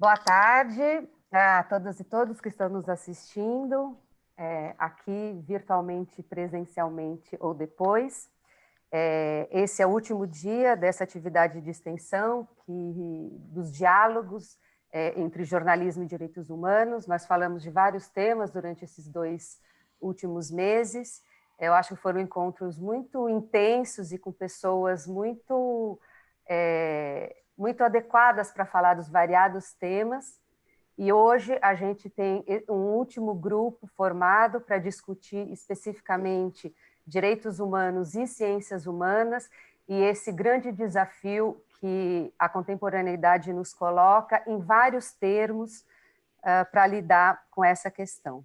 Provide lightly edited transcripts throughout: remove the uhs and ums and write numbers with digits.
Boa tarde a todas e todos que estão nos assistindo, aqui virtualmente, presencialmente ou depois. Esse é o último dia dessa atividade de extensão dos diálogos entre jornalismo e direitos humanos. Nós falamos de vários temas durante esses 2 últimos meses. Eu acho que foram encontros muito intensos e com pessoas muito adequadas para falar dos variados temas. E hoje a gente tem um último grupo formado para discutir especificamente direitos humanos e ciências humanas e esse grande desafio que a contemporaneidade nos coloca em vários termos para lidar com essa questão.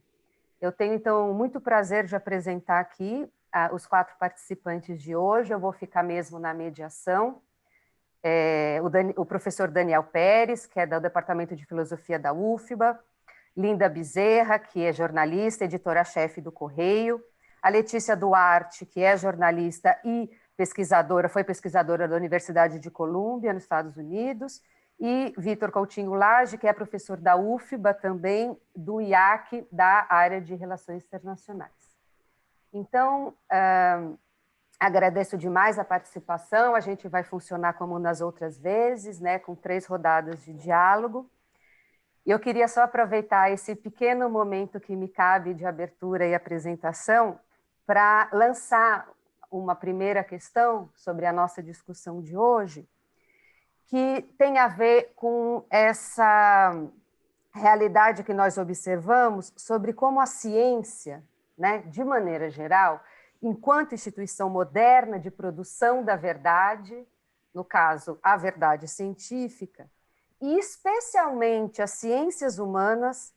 Eu tenho, então, muito prazer de apresentar aqui os 4 participantes de hoje. Eu vou ficar mesmo na mediação. O professor Daniel Pérez, que é do Departamento de Filosofia da UFBA, Linda Bezerra, que é jornalista, editora-chefe do Correio, a Letícia Duarte, que é jornalista e pesquisadora, foi pesquisadora da Universidade de Colômbia, nos Estados Unidos, e Vitor Coutinho Lage, que é professor da UFBA também, do IAC, da área de Relações Internacionais. Então, agradeço demais a participação, a gente vai funcionar como nas outras vezes, né, com 3 rodadas de diálogo. E eu queria só aproveitar esse pequeno momento que me cabe de abertura e apresentação para lançar uma primeira questão sobre a nossa discussão de hoje, que tem a ver com essa realidade que nós observamos sobre como a ciência, né, de maneira geral, enquanto instituição moderna de produção da verdade, no caso, a verdade científica, e especialmente as ciências humanas,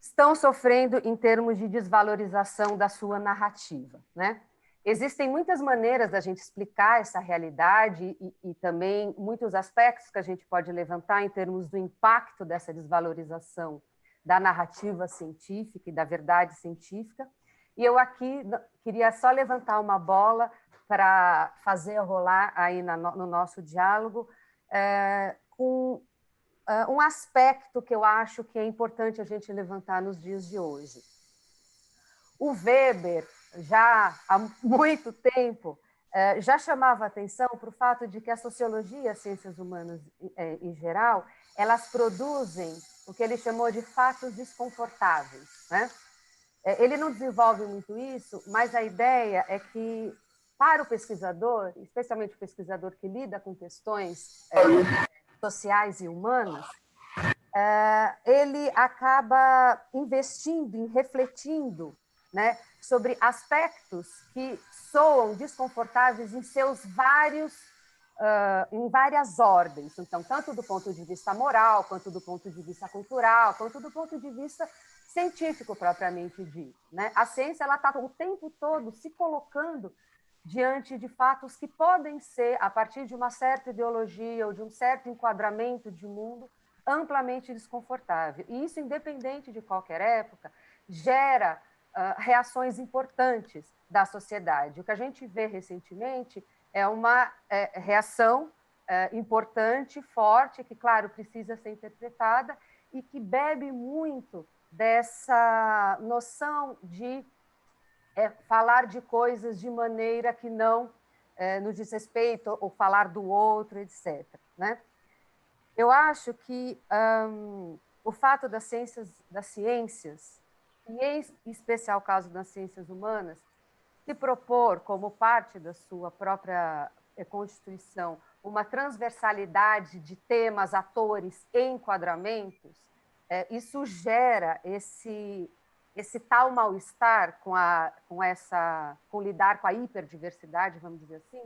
estão sofrendo em termos de desvalorização da sua narrativa, né? Existem muitas maneiras da gente explicar essa realidade e também muitos aspectos que a gente pode levantar em termos do impacto dessa desvalorização da narrativa científica e da verdade científica. E eu aqui queria só levantar uma bola para fazer rolar aí no nosso diálogo com um aspecto que eu acho que é importante a gente levantar nos dias de hoje. O Weber, já há muito tempo, já chamava atenção para o fato de que a sociologia e as ciências humanas, em geral, elas produzem o que ele chamou de fatos desconfortáveis, né? Ele não desenvolve muito isso, mas a ideia é que, para o pesquisador, especialmente o pesquisador que lida com questões sociais e humanas, ele acaba investindo, refletindo, né, sobre aspectos que soam desconfortáveis em seus em várias ordens. Então, tanto do ponto de vista moral, quanto do ponto de vista cultural, quanto do ponto de vista científico propriamente dito, né? A ciência ela está o tempo todo se colocando diante de fatos que podem ser, a partir de uma certa ideologia ou de um certo enquadramento de mundo, amplamente desconfortável. E isso, independente de qualquer época, gera reações importantes da sociedade. O que a gente vê recentemente é uma reação importante, forte, que, claro, precisa ser interpretada e que bebe muito dessa noção de falar de coisas de maneira que não nos diz respeito, ou falar do outro, etc. Né? Eu acho que o fato das ciências, e em especial o caso das ciências humanas, se propor como parte da sua própria constituição uma transversalidade de temas, atores e enquadramentos, isso gera esse tal mal-estar com lidar com a hiperdiversidade, vamos dizer assim,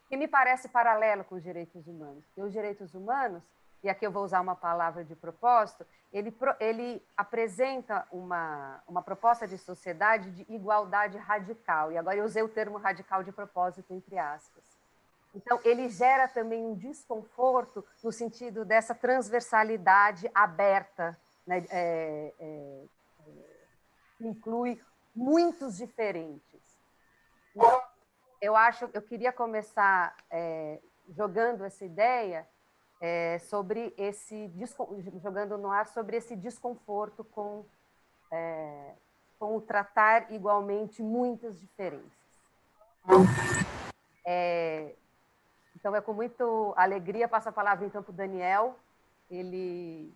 que me parece paralelo com os direitos humanos. E os direitos humanos, e aqui eu vou usar uma palavra de propósito, ele apresenta uma proposta de sociedade de igualdade radical, e agora eu usei o termo radical de propósito, entre aspas. Então, ele gera também um desconforto no sentido dessa transversalidade aberta, né, que inclui muitos diferentes. Então, eu queria começar jogando essa ideia sobre jogando no ar sobre esse desconforto com o tratar igualmente muitas diferenças. Então, é com muita alegria, passo a palavra então para o Daniel, ele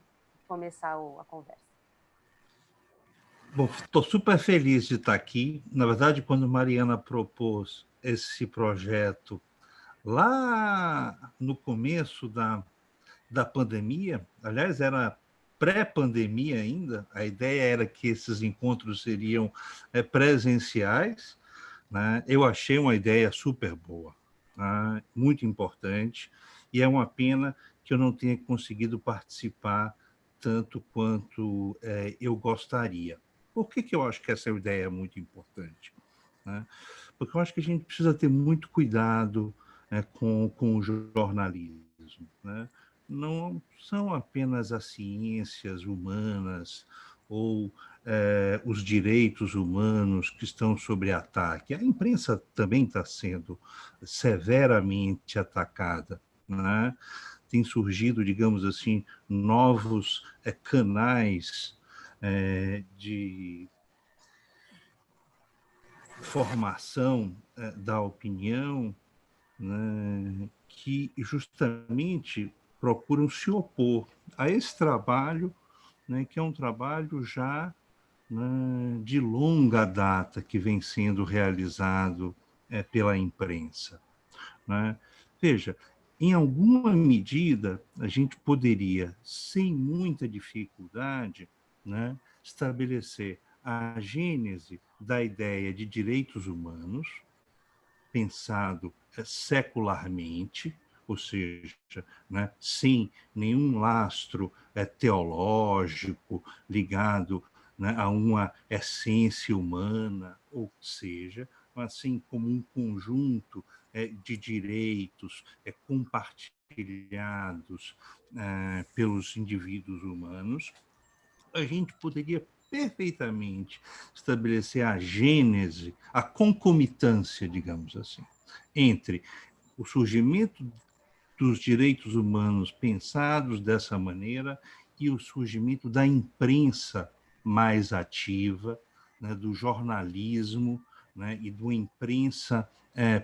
começar a conversa. Bom, estou super feliz de estar aqui. Na verdade, quando Mariana propôs esse projeto lá no começo da pandemia, aliás, era pré-pandemia ainda, a ideia era que esses encontros seriam presenciais, né? Eu achei uma ideia super boa, né? Muito importante, e é uma pena que eu não tenha conseguido participar tanto quanto eu gostaria. Por que eu acho que essa ideia é muito importante? Né? Porque eu acho que a gente precisa ter muito cuidado com o jornalismo. Né? Não são apenas as ciências humanas ou os direitos humanos que estão sob ataque. A imprensa também está sendo severamente atacada. Né? Tem surgido, digamos assim, novos canais de formação da opinião, né, que justamente procuram se opor a esse trabalho, né, que é um trabalho já, né, de longa data que vem sendo realizado pela imprensa. Né? Veja, em alguma medida, a gente poderia, sem muita dificuldade, né, estabelecer a gênese da ideia de direitos humanos, pensado secularmente, ou seja, né, sem nenhum lastro teológico ligado, né, a uma essência humana, ou seja, assim como um conjunto de direitos compartilhados pelos indivíduos humanos, a gente poderia perfeitamente estabelecer a gênese, a concomitância, digamos assim, entre o surgimento dos direitos humanos pensados dessa maneira e o surgimento da imprensa mais ativa, né, do jornalismo, né, e da imprensa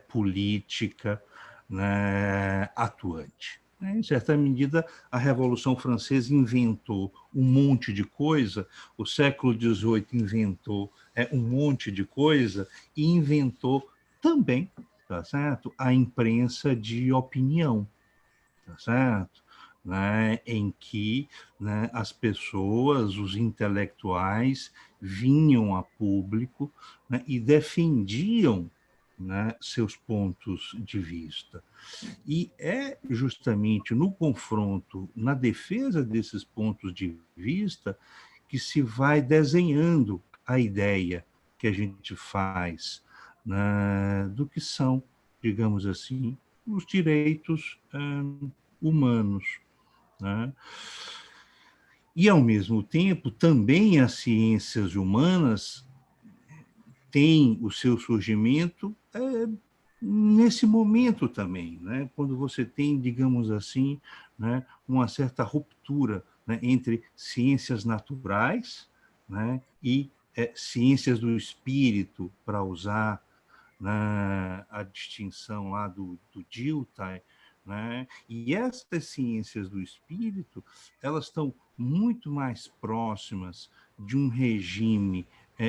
política, né, atuante. Em certa medida, a Revolução Francesa inventou um monte de coisa, o século XVIII inventou um monte de coisa e inventou também, tá certo, a imprensa de opinião, tá certo? Né, em que, né, as pessoas, os intelectuais, vinham a público, né, e defendiam, né, seus pontos de vista. E é justamente no confronto, na defesa desses pontos de vista, que se vai desenhando a ideia que a gente faz, né, do que são, digamos assim, os direitos humanos. Né? E, ao mesmo tempo, também as ciências humanas têm o seu surgimento nesse momento também, né? Quando você tem, digamos assim, né, uma certa ruptura, né, entre ciências naturais, né, e ciências do espírito, para usar, né, a distinção lá do Dilthey, né? E essas ciências do espírito, elas estão muito mais próximas de um regime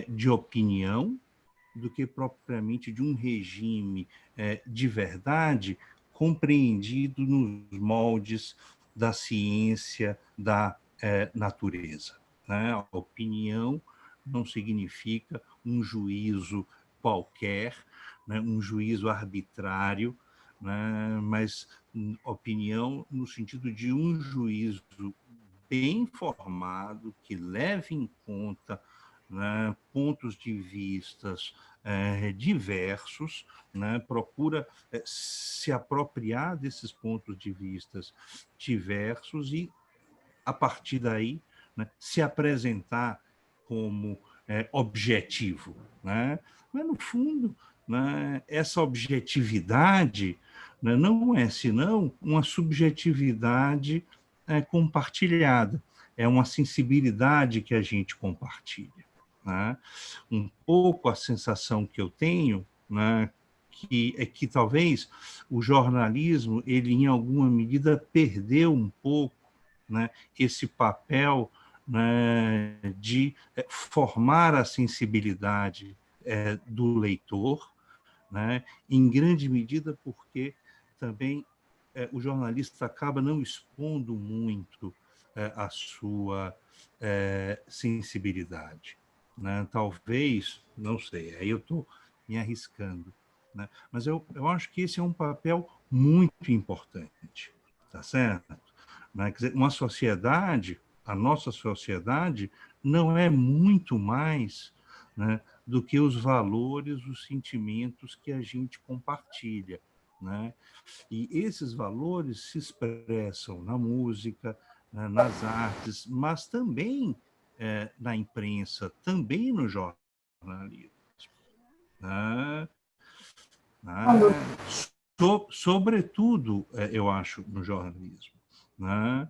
de opinião do que propriamente de um regime de verdade compreendido nos moldes da ciência da natureza. Né? A opinião não significa um juízo qualquer, né? Um juízo arbitrário, né? Mas opinião no sentido de um juízo bem formado, que leve em conta, né, pontos de vistas diversos, né, procura se apropriar desses pontos de vistas diversos e, a partir daí, né, se apresentar como objetivo. Né? Mas, no fundo, né, essa objetividade né, não é senão uma subjetividade compartilhada, é uma sensibilidade que a gente compartilha, né? Um pouco a sensação que eu tenho, né, que talvez o jornalismo, ele em alguma medida perdeu um pouco, né, esse papel, né, de formar a sensibilidade do leitor, né, em grande medida porque também o jornalista acaba não expondo muito a sua sensibilidade, né? Talvez, não sei, aí eu estou me arriscando, né? Mas eu acho que esse é um papel muito importante, tá certo? Né? Quer dizer, uma sociedade, a nossa sociedade, não é muito mais, né, do que os valores, os sentimentos que a gente compartilha, né? E esses valores se expressam na música, né, nas artes, mas também na imprensa, também no jornalismo, né? Né? Sobretudo, eu acho, no jornalismo, né?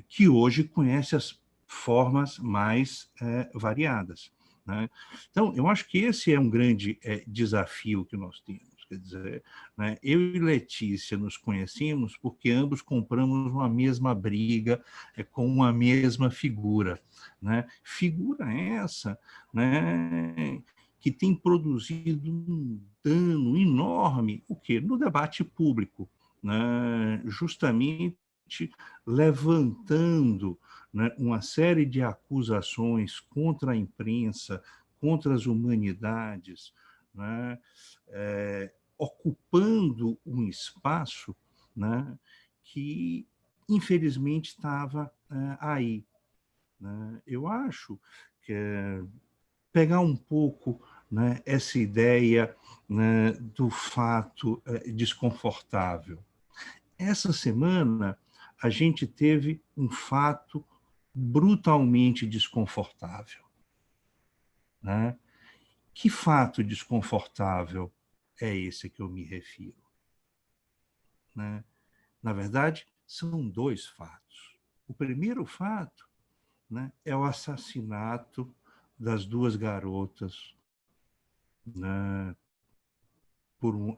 Que hoje conhece as formas mais variadas, né? Então, eu acho que esse é um grande desafio que nós temos. Quer dizer, né, eu e Letícia nos conhecemos porque ambos compramos uma mesma briga com uma mesma figura, né? Figura essa, né, que tem produzido um dano enorme, o quê? No debate público, né? Justamente levantando, né, uma série de acusações contra a imprensa, contra as humanidades, né, ocupando um espaço, né, que, infelizmente, estava aí. Né? Eu acho que pegar um pouco, né, essa ideia, né, do fato desconfortável. Essa semana, a gente teve um fato brutalmente desconfortável, né? Que fato desconfortável é esse que eu me refiro, né? Na verdade, são dois fatos. O primeiro fato, né, é o assassinato das duas garotas, né,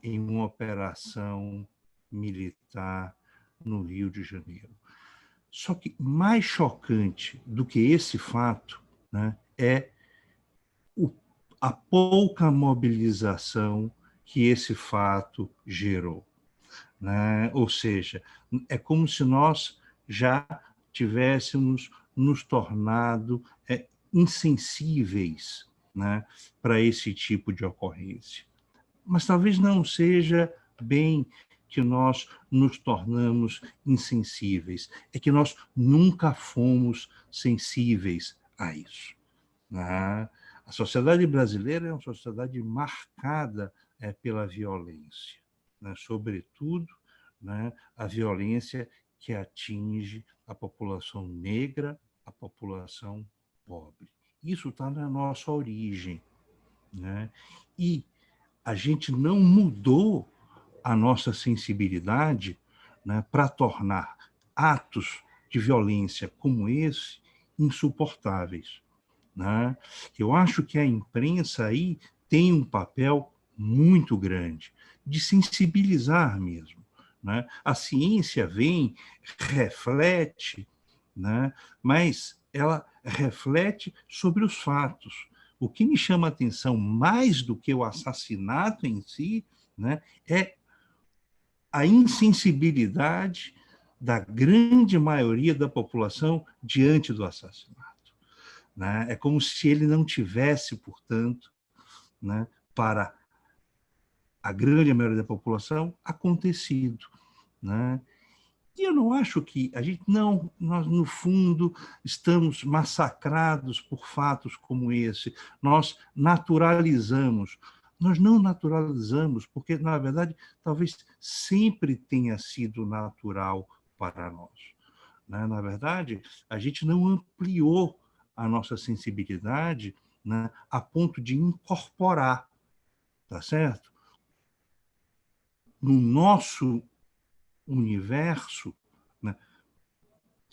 em uma operação militar no Rio de Janeiro. Só que mais chocante do que esse fato, né, é a pouca mobilização que esse fato gerou, né? Ou seja, é como se nós já tivéssemos nos tornado insensíveis, né, para esse tipo de ocorrência. Mas talvez não seja bem que nós nos tornamos insensíveis, é que nós nunca fomos sensíveis a isso, né? A sociedade brasileira é uma sociedade marcada pela violência, né? Sobretudo, né, a violência que atinge a população negra, a população pobre. Isso está na nossa origem, né? E a gente não mudou a nossa sensibilidade, né, para tornar atos de violência como esse insuportáveis, né? Eu acho que a imprensa aí tem um papel muito grande de sensibilizar mesmo, né? A ciência vem, reflete, né, mas ela reflete sobre os fatos. O que me chama a atenção mais do que o assassinato em si, né, é a insensibilidade da grande maioria da população diante do assassinato, né? É como se ele não tivesse, portanto, né, para a grande maioria da população, acontecido, né? E eu não acho que a gente não, nós no fundo estamos massacrados por fatos como esse. Nós naturalizamos. Nós não naturalizamos, porque na verdade talvez sempre tenha sido natural para nós, né? Na verdade, a gente não ampliou a nossa sensibilidade, né, a ponto de incorporar, tá certo? no nosso universo, né,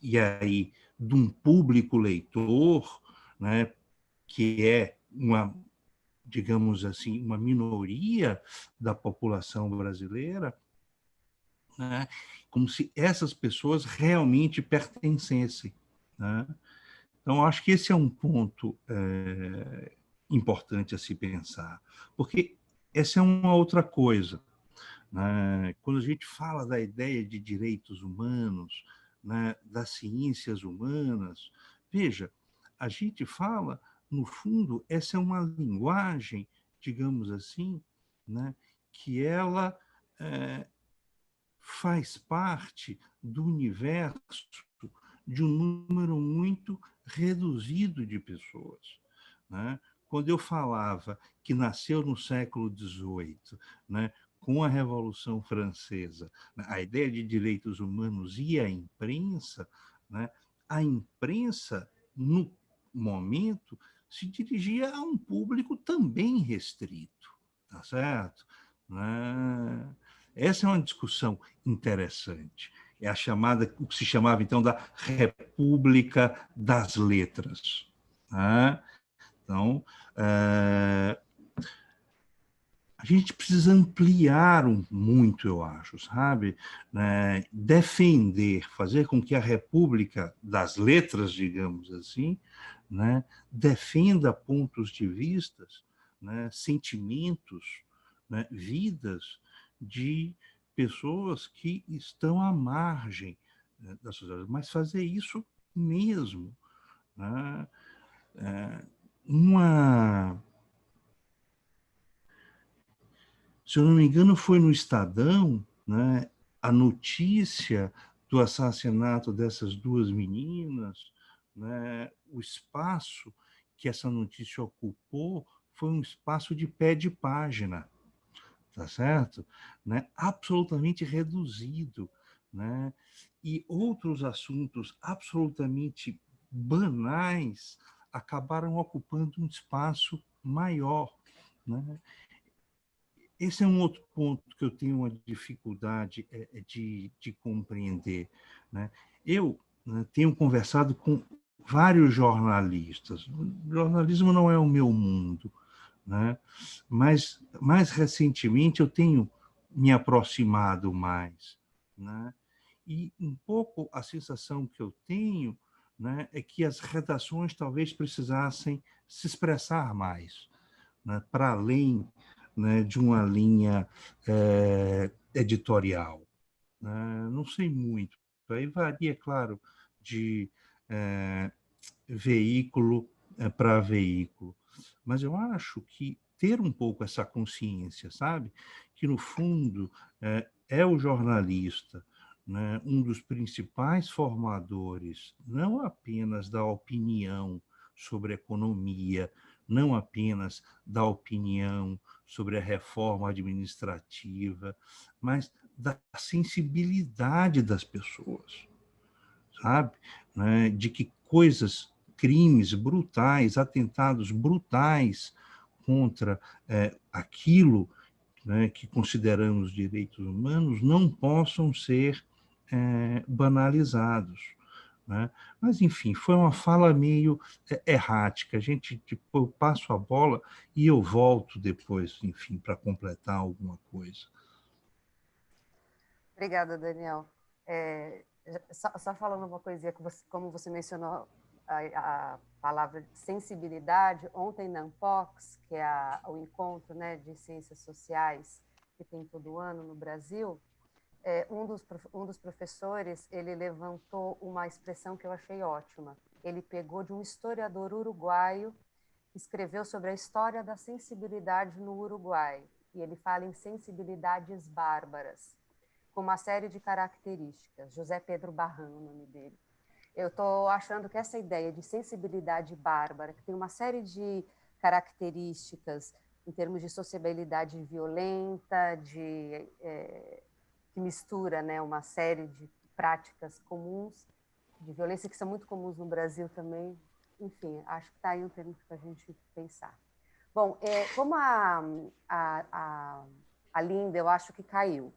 e aí de um público leitor, né, que é uma, digamos assim, uma minoria da população brasileira, né, como se essas pessoas realmente pertencessem, né? Então, acho que esse é um ponto importante a se pensar, porque essa é uma outra coisa, né? Quando a gente fala da ideia de direitos humanos, né, das ciências humanas, veja, a gente fala, no fundo, essa é uma linguagem, digamos assim, né, que ela faz parte do universo de um número muito reduzido de pessoas, né? Quando eu falava que nasceu no século XVIII, né, com a Revolução Francesa, né, a ideia de direitos humanos e a imprensa, né, a imprensa, no momento, se dirigia a um público também restrito, tá certo? Né? Essa é uma discussão interessante. É a chamada, o que se chamava então da República das Letras, né? Então, a gente precisa ampliar muito, eu acho, sabe? Né? Defender, fazer com que a República das Letras, digamos assim, né, defenda pontos de vistas, né, sentimentos, né, vidas de pessoas que estão à margem, né, da sociedade, mas fazer isso mesmo, né? Uma Se eu não me engano, foi no Estadão, né, a notícia do assassinato dessas duas meninas, né, o espaço que essa notícia ocupou foi um espaço de pé de página, tá certo? Né? Absolutamente reduzido, né? E outros assuntos absolutamente banais acabaram ocupando um espaço maior, né? Esse é um outro ponto que eu tenho uma dificuldade de compreender, né? Eu, né, tenho conversado com vários jornalistas. O jornalismo não é o meu mundo, né? Mas, mais recentemente, eu tenho me aproximado mais, né? E um pouco a sensação que eu tenho, né, é que as redações talvez precisassem se expressar mais, né, para além, né, de uma linha editorial, né? Não sei muito. Aí varia, claro, de veículo para veículo. Mas eu acho que ter um pouco essa consciência, sabe? Que, no fundo, é o jornalista, né, um dos principais formadores, não apenas da opinião sobre economia, não apenas da opinião sobre a reforma administrativa, mas da sensibilidade das pessoas, sabe? Né? De que coisas, crimes brutais, atentados brutais contra aquilo, né, que consideramos direitos humanos não possam ser banalizados, né? Mas, enfim, foi uma fala meio errática. A gente, tipo, eu passo a bola e eu volto depois, enfim, para completar alguma coisa. Obrigada, Daniel. Só falando uma coisinha, como você mencionou a palavra sensibilidade, ontem na Unpox, que é o encontro, né, de ciências sociais que tem todo ano no Brasil, um dos professores, ele levantou uma expressão que eu achei ótima. Ele pegou de um historiador uruguaio, escreveu sobre a história da sensibilidade no Uruguai, e ele fala em sensibilidades bárbaras, com uma série de características. José Pedro Barran, o nome dele. Eu estou achando que essa ideia de sensibilidade bárbara, que tem uma série de características em termos de sociabilidade violenta, que mistura, né, uma série de práticas comuns de violência que são muito comuns no Brasil também. Enfim, acho que está aí um termo para a gente pensar. Bom, como a Linda, eu acho que caiu.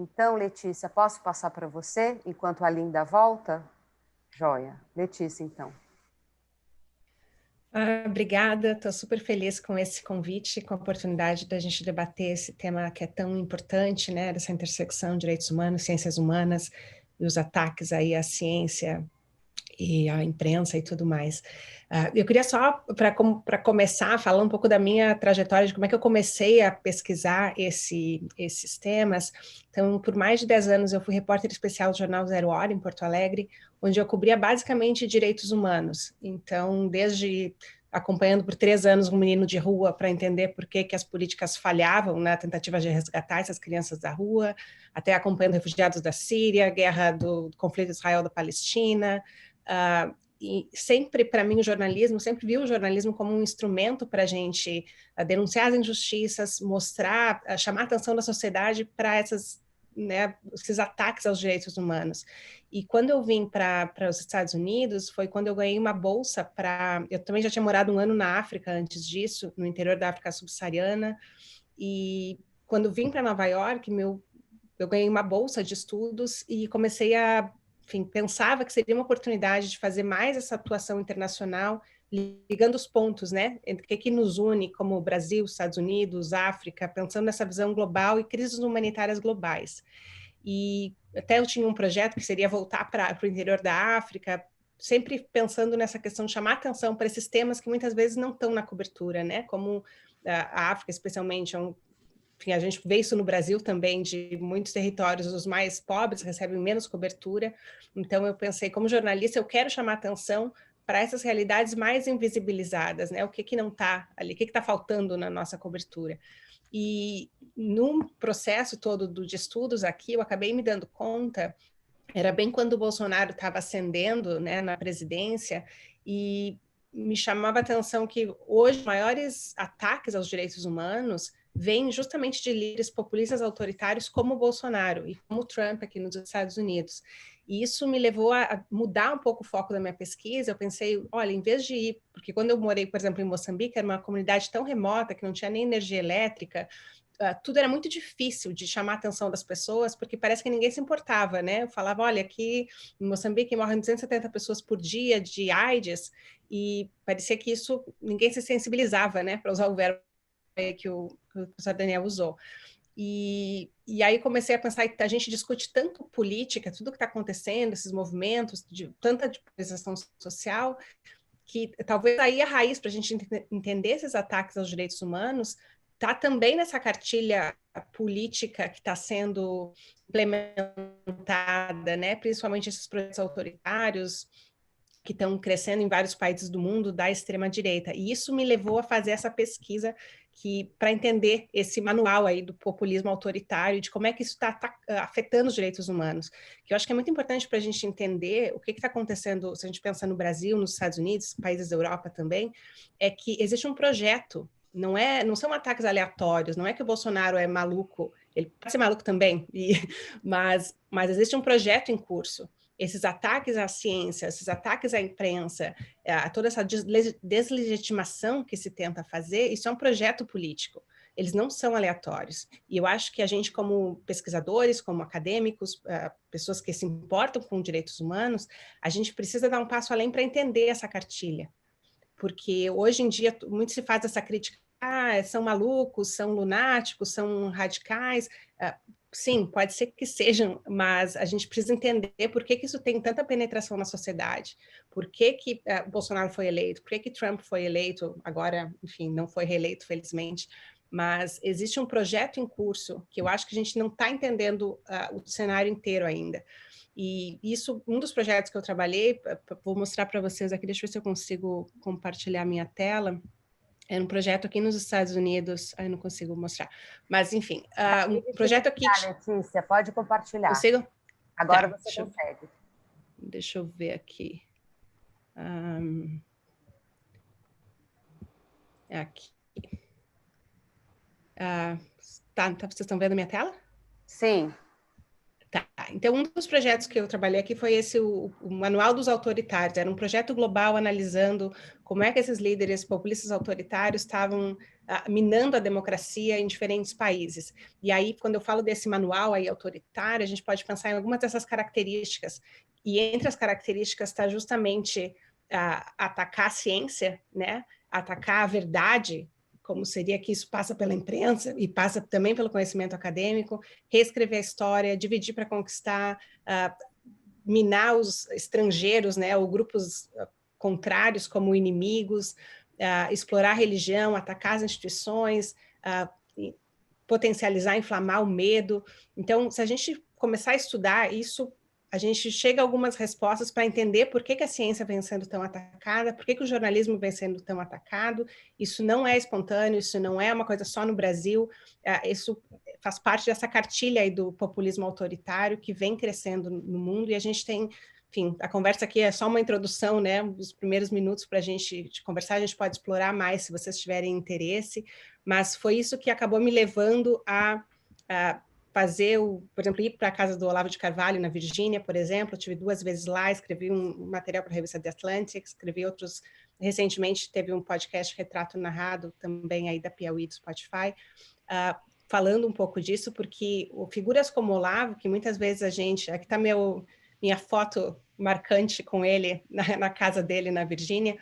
Então, Letícia, posso passar para você enquanto a Linda volta? Joia. Letícia, então. Obrigada, estou super feliz com esse convite, com a oportunidade da gente debater esse tema que é tão importante, né, dessa intersecção de direitos humanos, ciências humanas e os ataques aí à ciência e à imprensa e tudo mais. Eu queria só, para começar, falar um pouco da minha trajetória, de como é que eu comecei a pesquisar esses temas. Então, por mais de 10 anos, eu fui repórter especial do jornal Zero Hora, em Porto Alegre, onde eu cobria basicamente direitos humanos. Então, desde acompanhando por 3 anos um menino de rua para entender por que as políticas falhavam na tentativa de resgatar essas crianças da rua, até acompanhando refugiados da Síria, guerra do conflito Israel da Palestina, e sempre, para mim, o jornalismo, sempre vi o jornalismo como um instrumento para a gente denunciar as injustiças, mostrar, chamar a atenção da sociedade para esses ataques aos direitos humanos. E quando eu vim para os Estados Unidos, foi quando eu ganhei uma bolsa para... Eu também já tinha morado 1 ano na África antes disso, no interior da África subsaariana, e quando vim para Nova York, eu ganhei uma bolsa de estudos e comecei a... Enfim, pensava que seria uma oportunidade de fazer mais essa atuação internacional, ligando os pontos, né? Entre o que nos une como Brasil, Estados Unidos, África, pensando nessa visão global e crises humanitárias globais. E até eu tinha um projeto que seria voltar para o interior da África, sempre pensando nessa questão de chamar atenção para esses temas que muitas vezes não estão na cobertura, né? Como a África, especialmente, enfim, a gente vê isso no Brasil também, de muitos territórios, os mais pobres recebem menos cobertura. Então, eu pensei, como jornalista, eu quero chamar atenção para essas realidades mais invisibilizadas, né? O que não está ali, o que está faltando na nossa cobertura. E no processo todo de estudos aqui, eu acabei me dando conta, era bem quando o Bolsonaro estava ascendendo, né, na presidência, e me chamava a atenção que hoje os maiores ataques aos direitos humanos vêm justamente de líderes populistas autoritários como o Bolsonaro e como o Trump aqui nos Estados Unidos. E isso me levou a mudar um pouco o foco da minha pesquisa. Eu pensei, olha, em vez de ir... Porque quando eu morei, por exemplo, em Moçambique, era uma comunidade tão remota que não tinha nem energia elétrica, tudo era muito difícil de chamar a atenção das pessoas, porque parece que ninguém se importava, né? Eu falava, olha, aqui em Moçambique morrem 270 pessoas por dia de AIDS, e parecia que isso, ninguém se sensibilizava, né? Para usar o verbo que o professor Daniel usou. E aí comecei a pensar que a gente discute tanto política, tudo que está acontecendo, esses movimentos, tanta polarização social, que talvez aí a raiz para a gente entender esses ataques aos direitos humanos está também nessa cartilha política que está sendo implementada, né? Principalmente esses projetos autoritários que estão crescendo em vários países do mundo da extrema-direita. E isso me levou a fazer essa pesquisa para entender esse manual aí do populismo autoritário, de como é que isso está afetando os direitos humanos. Que eu acho que é muito importante para a gente entender o que está acontecendo, se a gente pensa no Brasil, nos Estados Unidos, países da Europa também, é que existe um projeto, não são ataques aleatórios, não é que o Bolsonaro é maluco, ele pode ser maluco também, mas existe um projeto em curso. Esses ataques à ciência, esses ataques à imprensa, toda essa deslegitimação que se tenta fazer, isso é um projeto político. Eles não são aleatórios. E eu acho que a gente, como pesquisadores, como acadêmicos, pessoas que se importam com direitos humanos, a gente precisa dar um passo além para entender essa cartilha. Porque hoje em dia muito se faz essa crítica, são malucos, são lunáticos, são radicais. Sim, pode ser que sejam, mas a gente precisa entender por que isso tem tanta penetração na sociedade, por que Bolsonaro foi eleito, por que Trump foi eleito, agora, enfim, não foi reeleito, felizmente, mas existe um projeto em curso que eu acho que a gente não está entendendo o cenário inteiro ainda. E isso, um dos projetos que eu trabalhei, vou mostrar para vocês aqui, deixa eu ver se eu consigo compartilhar minha tela. É um projeto aqui nos Estados Unidos, eu não consigo mostrar, mas enfim, um projeto aqui... Letícia, pode compartilhar. Consigo? Agora tá, você consegue. Deixa eu ver aqui. É aqui. Vocês estão vendo a minha tela? Sim. Tá, então um dos projetos que eu trabalhei aqui foi esse, o Manual dos Autoritários. Era um projeto global analisando como é que esses líderes populistas autoritários estavam minando a democracia em diferentes países. E aí, quando eu falo desse manual aí autoritário, a gente pode pensar em algumas dessas características. E entre as características está justamente atacar a ciência, né? Atacar a verdade, como seria que isso passa pela imprensa e passa também pelo conhecimento acadêmico, reescrever a história, dividir para conquistar, minar os estrangeiros, né, ou grupos contrários como inimigos, explorar a religião, atacar as instituições, potencializar, inflamar o medo. Então, se a gente começar a estudar isso, a gente chega a algumas respostas para entender por que a ciência vem sendo tão atacada, por que o jornalismo vem sendo tão atacado. Isso não é espontâneo, isso não é uma coisa só no Brasil, isso faz parte dessa cartilha aí do populismo autoritário que vem crescendo no mundo, e a gente tem, enfim, a conversa aqui é só uma introdução, né, os primeiros minutos para a gente conversar, a gente pode explorar mais se vocês tiverem interesse, mas foi isso que acabou me levando a fazer, por exemplo, ir para a casa do Olavo de Carvalho, na Virgínia, por exemplo. Eu tive 2 vezes lá, escrevi um material para a revista The Atlantic, escrevi outros. Recentemente teve um podcast Retrato Narrado, também aí da Piauí, do Spotify, falando um pouco disso, porque figuras como Olavo, que muitas vezes a gente... Aqui está minha foto marcante com ele na casa dele, na Virgínia,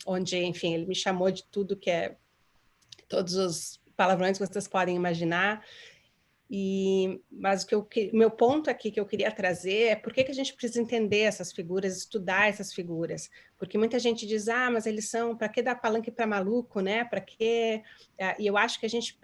onde, enfim, ele me chamou de tudo que é... todos os palavrões que vocês podem imaginar. Mas meu ponto aqui que eu queria trazer é por que a gente precisa entender essas figuras, estudar essas figuras, porque muita gente diz, mas eles são, para que dar palanque para maluco, né? Para que... E eu acho que a gente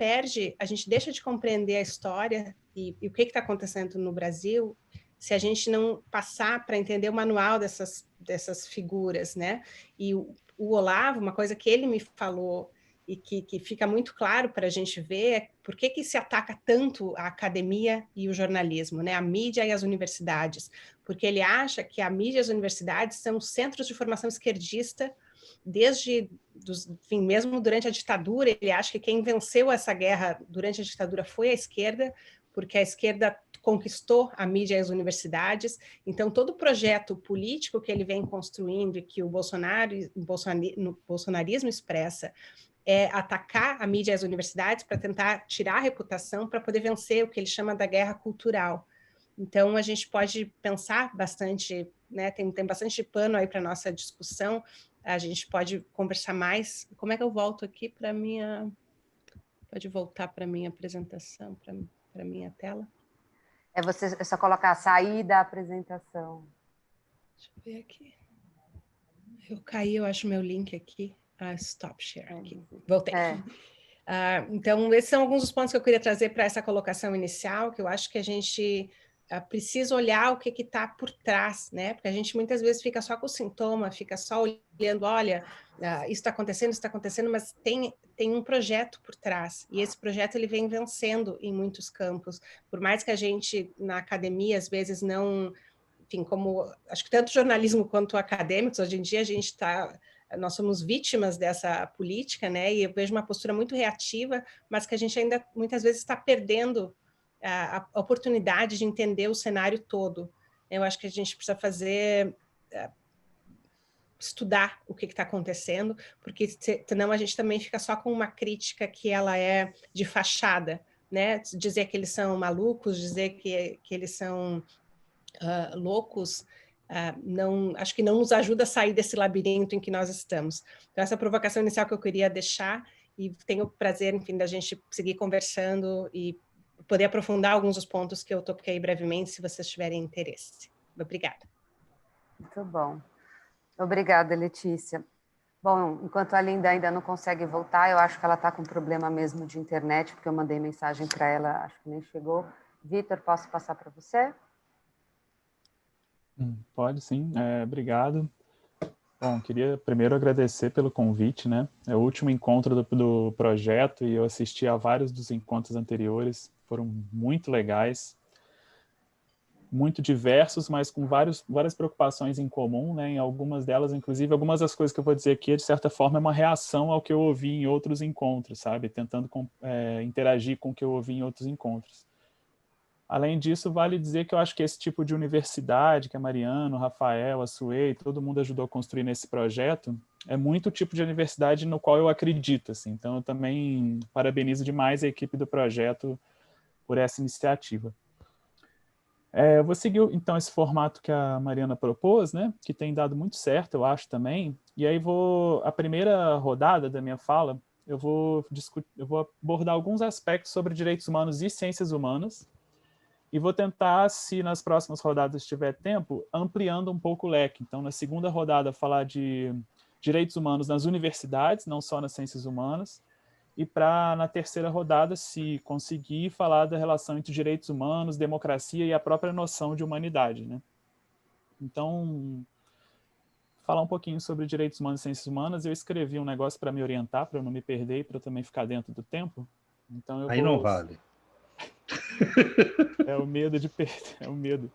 deixa de compreender a história e o que está acontecendo no Brasil se a gente não passar para entender o manual dessas figuras, né? E o Olavo, uma coisa que ele me falou e que fica muito claro para a gente ver é por que se ataca tanto a academia e o jornalismo, né? A mídia e as universidades, porque ele acha que a mídia e as universidades são centros de formação esquerdista enfim, mesmo durante a ditadura. Ele acha que quem venceu essa guerra durante a ditadura foi a esquerda, porque a esquerda conquistou a mídia e as universidades. Então, todo o projeto político que ele vem construindo e que o bolsonarismo expressa é atacar a mídia e as universidades para tentar tirar a reputação, para poder vencer o que ele chama da guerra cultural. Então, a gente pode pensar bastante, né? Tem bastante pano aí para a nossa discussão, a gente pode conversar mais. Como é que eu volto aqui para a minha... Pode voltar para a minha apresentação, para a minha tela? É só colocar sair da apresentação. Deixa eu ver aqui. Eu caí, eu acho meu link aqui. Stop share aqui. Voltei. Então, esses são alguns dos pontos que eu queria trazer para essa colocação inicial, que eu acho que a gente precisa olhar o que está por trás, né? Porque a gente muitas vezes fica só com o sintoma, fica só olhando, olha, isso está acontecendo, mas tem um projeto por trás, e esse projeto ele vem vencendo em muitos campos, por mais que a gente, na academia, às vezes não... Enfim, como acho que tanto jornalismo quanto acadêmicos, hoje em dia nós somos vítimas dessa política, né? E eu vejo uma postura muito reativa, mas que a gente ainda muitas vezes está perdendo a oportunidade de entender o cenário todo. Eu acho que a gente precisa estudar o que está acontecendo, porque senão a gente também fica só com uma crítica que ela é de fachada, né? Dizer que eles são malucos, dizer que eles são loucos, acho que não nos ajuda a sair desse labirinto em que nós estamos. Então, essa provocação inicial que eu queria deixar, e tenho o prazer, enfim, da gente seguir conversando e poder aprofundar alguns dos pontos que eu toquei brevemente, se vocês tiverem interesse. Obrigada. Muito bom. Obrigada, Letícia. Bom, enquanto a Linda ainda não consegue voltar, eu acho que ela está com problema mesmo de internet, porque eu mandei mensagem para ela, acho que nem chegou. Vitor, posso passar para você? Pode sim, obrigado. Bom, queria primeiro agradecer pelo convite, né? É o último encontro do projeto e eu assisti a vários dos encontros anteriores, foram muito legais, muito diversos, mas com várias preocupações em comum, né? Em algumas delas, inclusive, algumas das coisas que eu vou dizer aqui, de certa forma, é uma reação ao que eu ouvi em outros encontros, sabe? Tentando interagir com o que eu ouvi em outros encontros. Além disso, vale dizer que eu acho que esse tipo de universidade, que a Mariana, o Rafael, a Suei, todo mundo ajudou a construir nesse projeto, é muito o tipo de universidade no qual eu acredito, assim. Então, eu também parabenizo demais a equipe do projeto por essa iniciativa. Eu vou seguir, então, esse formato que a Mariana propôs, né, que tem dado muito certo, eu acho também. E aí a primeira rodada da minha fala, eu vou abordar alguns aspectos sobre direitos humanos e ciências humanas, e vou tentar, se nas próximas rodadas tiver tempo, ampliando um pouco o leque. Então, na segunda rodada, falar de direitos humanos nas universidades, não só nas ciências humanas, e na terceira rodada, se conseguir, falar da relação entre direitos humanos, democracia e a própria noção de humanidade, né? Então, falar um pouquinho sobre direitos humanos e ciências humanas, eu escrevi um negócio para me orientar, para eu não me perder e para eu também ficar dentro do tempo. Então, Aí não vale. É o medo de perder, é o medo.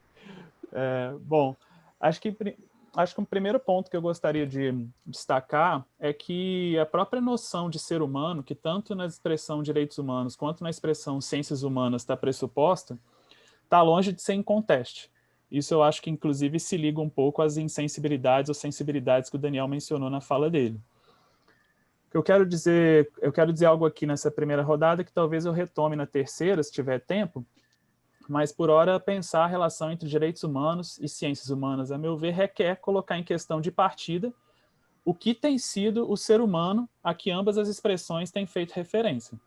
Bom, acho que o primeiro ponto que eu gostaria de destacar é que a própria noção de ser humano, que tanto na expressão direitos humanos quanto na expressão ciências humanas está pressuposta, está longe de ser inconteste. Isso eu acho que, inclusive, se liga um pouco às insensibilidades ou sensibilidades que o Daniel mencionou na fala dele. Eu quero dizer algo aqui nessa primeira rodada que talvez eu retome na terceira, se tiver tempo, mas, por hora, pensar a relação entre direitos humanos e ciências humanas, a meu ver, requer colocar em questão de partida o que tem sido o ser humano a que ambas as expressões têm feito referência.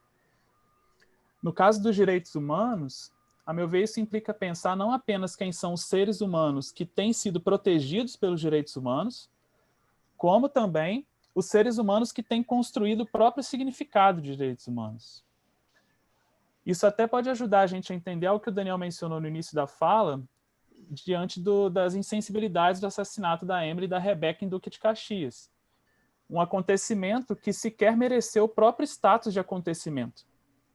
No caso dos direitos humanos, a meu ver, isso implica pensar não apenas quem são os seres humanos que têm sido protegidos pelos direitos humanos, como também os seres humanos que têm construído o próprio significado de direitos humanos. Isso até pode ajudar a gente a entender algo que o Daniel mencionou no início da fala, diante das insensibilidades do assassinato da Emily e da Rebecca em Duque de Caxias. Um acontecimento que sequer mereceu o próprio status de acontecimento,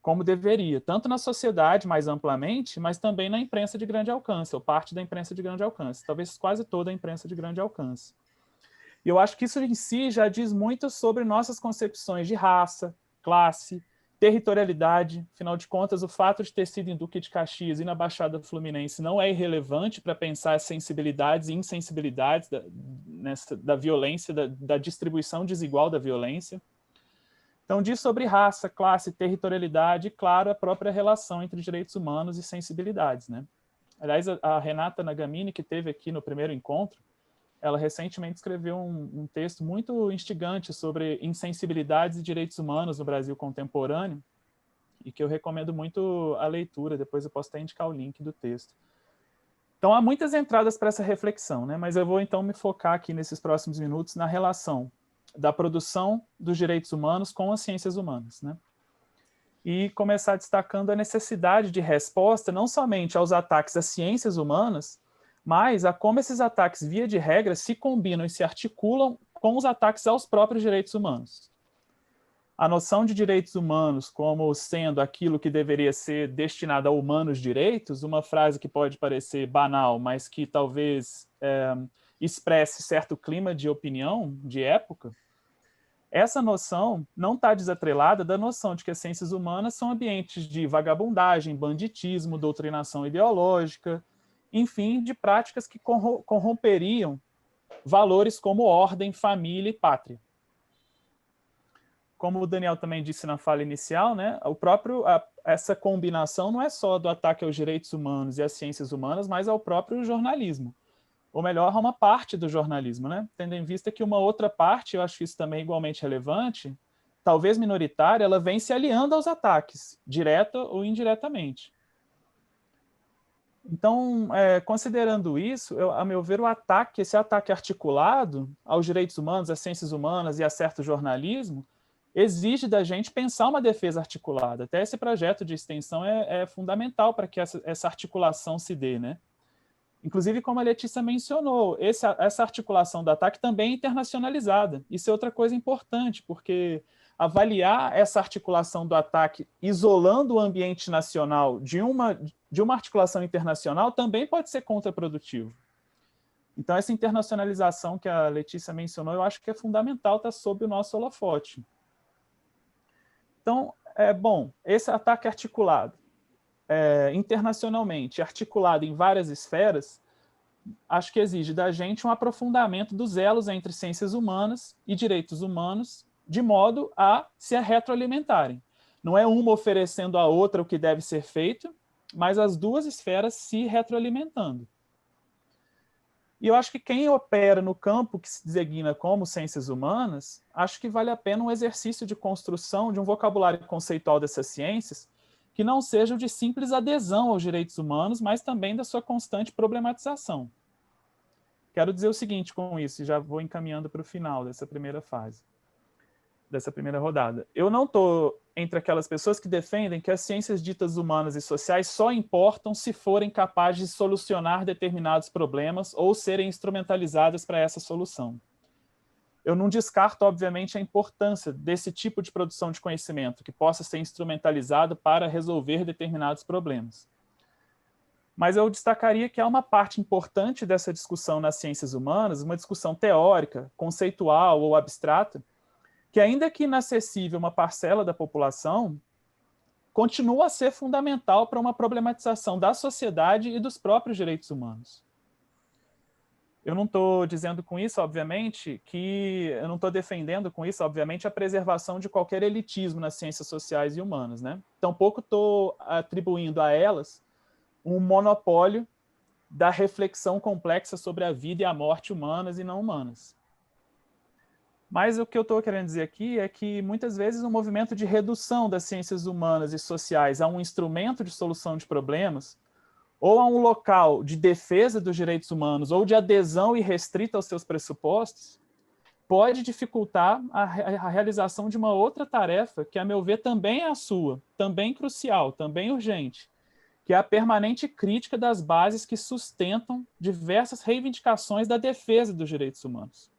como deveria, tanto na sociedade mais amplamente, mas também na imprensa de grande alcance, ou parte da imprensa de grande alcance, talvez quase toda a imprensa de grande alcance. E eu acho que isso em si já diz muito sobre nossas concepções de raça, classe, territorialidade. Afinal de contas, o fato de ter sido em Duque de Caxias e na Baixada Fluminense não é irrelevante para pensar as sensibilidades e insensibilidades da violência, da distribuição desigual da violência. Então, diz sobre raça, classe, territorialidade e, claro, a própria relação entre direitos humanos e sensibilidades, né? Aliás, a Renata Nagamini, que esteve aqui no primeiro encontro, ela recentemente escreveu um texto muito instigante sobre insensibilidades e direitos humanos no Brasil contemporâneo, e que eu recomendo muito a leitura, depois eu posso até indicar o link do texto. Então, há muitas entradas para essa reflexão, né? Mas eu vou então me focar aqui nesses próximos minutos na relação da produção dos direitos humanos com as ciências humanas, né? E começar destacando a necessidade de resposta não somente aos ataques às ciências humanas, mas a como esses ataques, via de regra, se combinam e se articulam com os ataques aos próprios direitos humanos. A noção de direitos humanos como sendo aquilo que deveria ser destinado a humanos direitos, uma frase que pode parecer banal, mas que talvez expresse certo clima de opinião, de época, essa noção não está desatrelada da noção de que as ciências humanas são ambientes de vagabundagem, banditismo, doutrinação ideológica, enfim, de práticas que corromperiam valores como ordem, família e pátria. Como o Daniel também disse na fala inicial, né, essa combinação não é só do ataque aos direitos humanos e às ciências humanas, mas ao próprio jornalismo. Ou melhor, a uma parte do jornalismo, né? Tendo em vista que uma outra parte, eu acho isso também igualmente relevante, talvez minoritária, ela vem se aliando aos ataques, direta ou indiretamente. Então, considerando isso, a meu ver, esse ataque articulado aos direitos humanos, às ciências humanas e a certo jornalismo, exige da gente pensar uma defesa articulada. Até esse projeto de extensão é fundamental para que essa articulação se dê, né? Inclusive, como a Letícia mencionou, essa articulação do ataque também é internacionalizada. Isso é outra coisa importante, porque avaliar essa articulação do ataque isolando o ambiente nacional de uma articulação internacional também pode ser contraprodutivo. Então, essa internacionalização que a Letícia mencionou, eu acho que é fundamental, está sob o nosso holofote. Então, bom, esse ataque articulado. internacionalmente, articulado em várias esferas, acho que exige da gente um aprofundamento dos elos entre ciências humanas e direitos humanos, de modo a se retroalimentarem. Não é uma oferecendo à outra o que deve ser feito, mas as duas esferas se retroalimentando. E eu acho que quem opera no campo que se designa como ciências humanas, acho que vale a pena um exercício de construção de um vocabulário conceitual dessas ciências que não seja o de simples adesão aos direitos humanos, mas também da sua constante problematização. Quero dizer o seguinte com isso, e já vou encaminhando para o final dessa primeira fase, dessa primeira rodada. Eu não estou entre aquelas pessoas que defendem que as ciências ditas humanas e sociais só importam se forem capazes de solucionar determinados problemas ou serem instrumentalizadas para essa solução. Eu não descarto, obviamente, a importância desse tipo de produção de conhecimento que possa ser instrumentalizado para resolver determinados problemas. Mas eu destacaria que há uma parte importante dessa discussão nas ciências humanas, uma discussão teórica, conceitual ou abstrata, que ainda que inacessível a uma parcela da população, continua a ser fundamental para uma problematização da sociedade e dos próprios direitos humanos. Eu não estou dizendo com isso, obviamente, eu não estou defendendo com isso, obviamente, a preservação de qualquer elitismo nas ciências sociais e humanas, né? Tampouco estou atribuindo a elas um monopólio da reflexão complexa sobre a vida e a morte humanas e não humanas. Mas o que eu estou querendo dizer aqui é que, muitas vezes, um movimento de redução das ciências humanas e sociais a um instrumento de solução de problemas, ou a um local de defesa dos direitos humanos, ou de adesão irrestrita aos seus pressupostos, pode dificultar a realização de uma outra tarefa que, a meu ver, também é a sua, também crucial, também urgente, que é a permanente crítica das bases que sustentam diversas reivindicações da defesa dos direitos humanos.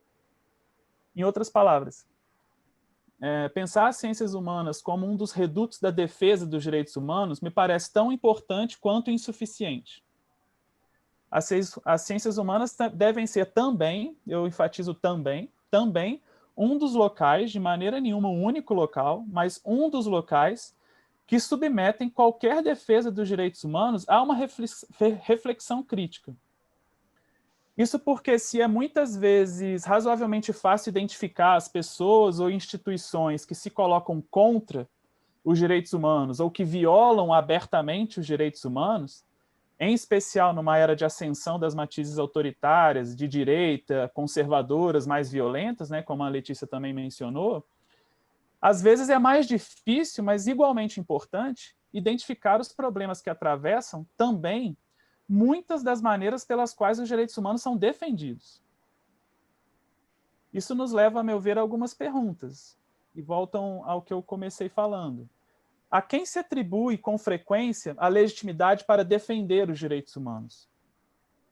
Em outras palavras, pensar as ciências humanas como um dos redutos da defesa dos direitos humanos me parece tão importante quanto insuficiente. As ciências humanas devem ser também, eu enfatizo também, um dos locais, de maneira nenhuma um único local, mas um dos locais que submetem qualquer defesa dos direitos humanos a uma reflexão crítica. Isso porque, se é muitas vezes razoavelmente fácil identificar as pessoas ou instituições que se colocam contra os direitos humanos ou que violam abertamente os direitos humanos, em especial numa era de ascensão das matizes autoritárias, de direita, conservadoras, mais violentas, né, como a Letícia também mencionou, às vezes é mais difícil, mas igualmente importante, identificar os problemas que atravessam também muitas das maneiras pelas quais os direitos humanos são defendidos. Isso nos leva, a meu ver, a algumas perguntas, e voltam ao que eu comecei falando. A quem se atribui, com frequência, a legitimidade para defender os direitos humanos?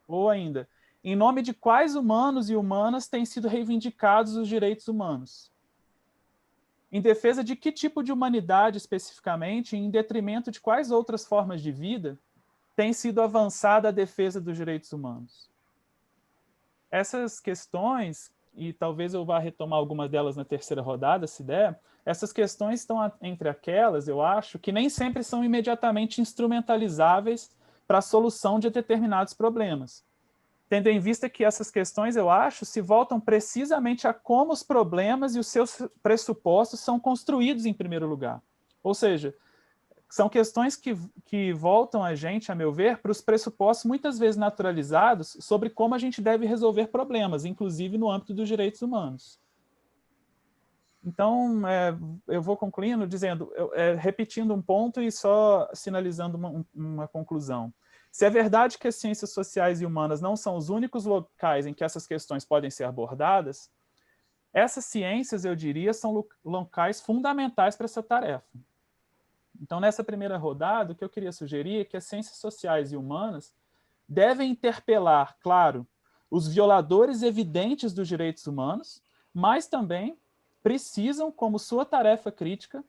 Ou ainda, em nome de quais humanos e humanas têm sido reivindicados os direitos humanos? Em defesa de que tipo de humanidade, especificamente, e em detrimento de quais outras formas de vida tem sido avançada a defesa dos direitos humanos? Essas questões, e talvez eu vá retomar algumas delas na terceira rodada, se der, essas questões estão entre aquelas, eu acho, que nem sempre são imediatamente instrumentalizáveis para a solução de determinados problemas. Tendo em vista que essas questões, eu acho, se voltam precisamente a como os problemas e os seus pressupostos são construídos em primeiro lugar. Ou seja, são questões que voltam a gente, a meu ver, para os pressupostos muitas vezes naturalizados sobre como a gente deve resolver problemas, inclusive no âmbito dos direitos humanos. Então, eu vou concluindo dizendo, repetindo um ponto e só sinalizando uma conclusão. Se é verdade que as ciências sociais e humanas não são os únicos locais em que essas questões podem ser abordadas, essas ciências, eu diria, são locais fundamentais para essa tarefa. Então, nessa primeira rodada, o que eu queria sugerir é que as ciências sociais e humanas devem interpelar, claro, os violadores evidentes dos direitos humanos, mas também precisam, como sua tarefa crítica,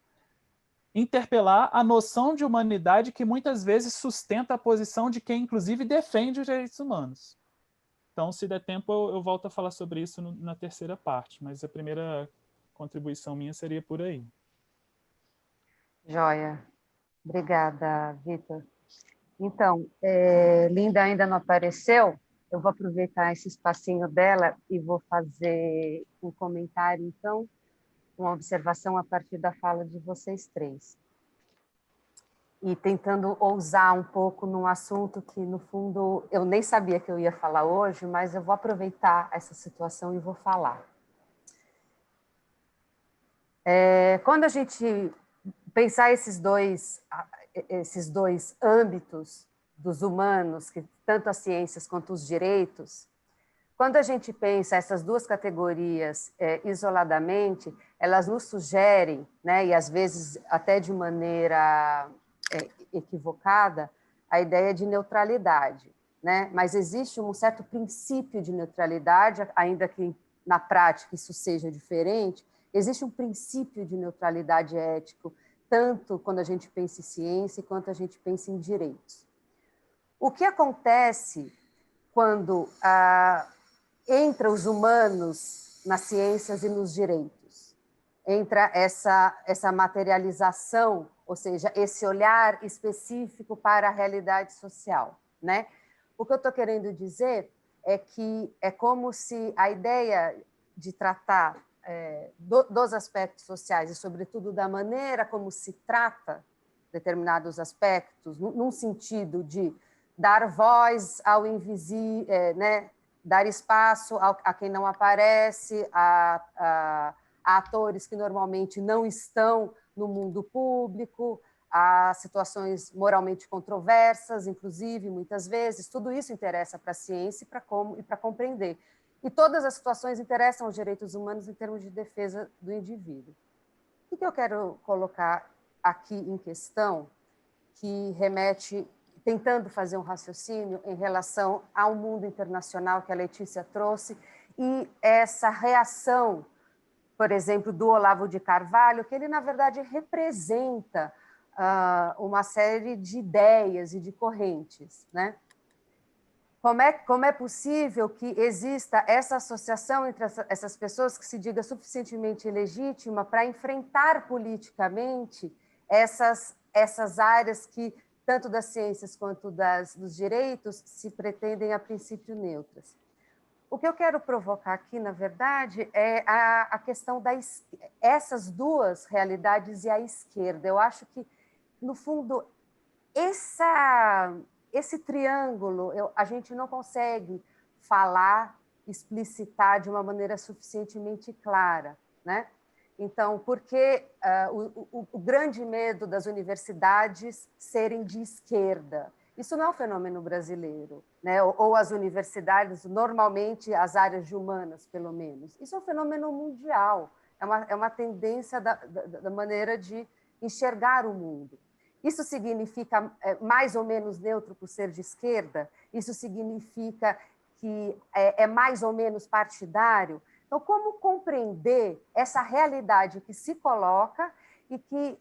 interpelar a noção de humanidade que muitas vezes sustenta a posição de quem, inclusive, defende os direitos humanos. Então, se der tempo, eu volto a falar sobre isso na terceira parte, mas a primeira contribuição minha seria por aí. Joia. Obrigada, Vitor. Então, Linda ainda não apareceu, eu vou aproveitar esse espacinho dela e vou fazer um comentário, então, uma observação a partir da fala de vocês três. E tentando ousar um pouco num assunto que, no fundo, eu nem sabia que eu ia falar hoje, mas eu vou aproveitar essa situação e vou falar. Quando a gente pensar esses dois âmbitos dos humanos, que tanto as ciências quanto os direitos, quando a gente pensa essas duas categorias isoladamente, elas nos sugerem, né, e às vezes até de maneira equivocada, a ideia de neutralidade, né? Mas existe um certo princípio de neutralidade, ainda que na prática isso seja diferente, existe um princípio de neutralidade ético, tanto quando a gente pensa em ciência quanto a gente pensa em direitos. O que acontece quando entra os humanos nas ciências e nos direitos? Entra essa materialização, ou seja, esse olhar específico para a realidade social, né? O que eu estou querendo dizer é que é como se a ideia de tratar dos aspectos sociais e, sobretudo, da maneira como se trata determinados aspectos, num sentido de dar voz ao invisível, né? Dar espaço a quem não aparece, a atores que normalmente não estão no mundo público, a situações moralmente controversas, inclusive, muitas vezes. Tudo isso interessa para a ciência e para compreender. E todas as situações interessam aos direitos humanos em termos de defesa do indivíduo. O que eu quero colocar aqui em questão, que remete, tentando fazer um raciocínio em relação ao mundo internacional que a Letícia trouxe, e essa reação, por exemplo, do Olavo de Carvalho, que ele, na verdade, representa uma série de ideias e de correntes, né? Como é possível que exista essa associação entre essas pessoas que se diga suficientemente legítima para enfrentar politicamente essas áreas que, tanto das ciências quanto dos direitos, se pretendem a princípio neutras? O que eu quero provocar aqui, na verdade, é a questão essas duas realidades e a esquerda. Eu acho que, no fundo, esse triângulo a gente não consegue falar, explicitar de uma maneira suficientemente clara, né? Então, por que o grande medo das universidades serem de esquerda? Isso não é um fenômeno brasileiro, né? Ou as universidades, normalmente as áreas de humanas, pelo menos. Isso é um fenômeno mundial, é uma tendência da maneira de enxergar o mundo. Isso significa mais ou menos neutro por ser de esquerda? Isso significa que é mais ou menos partidário? Então, como compreender essa realidade que se coloca e que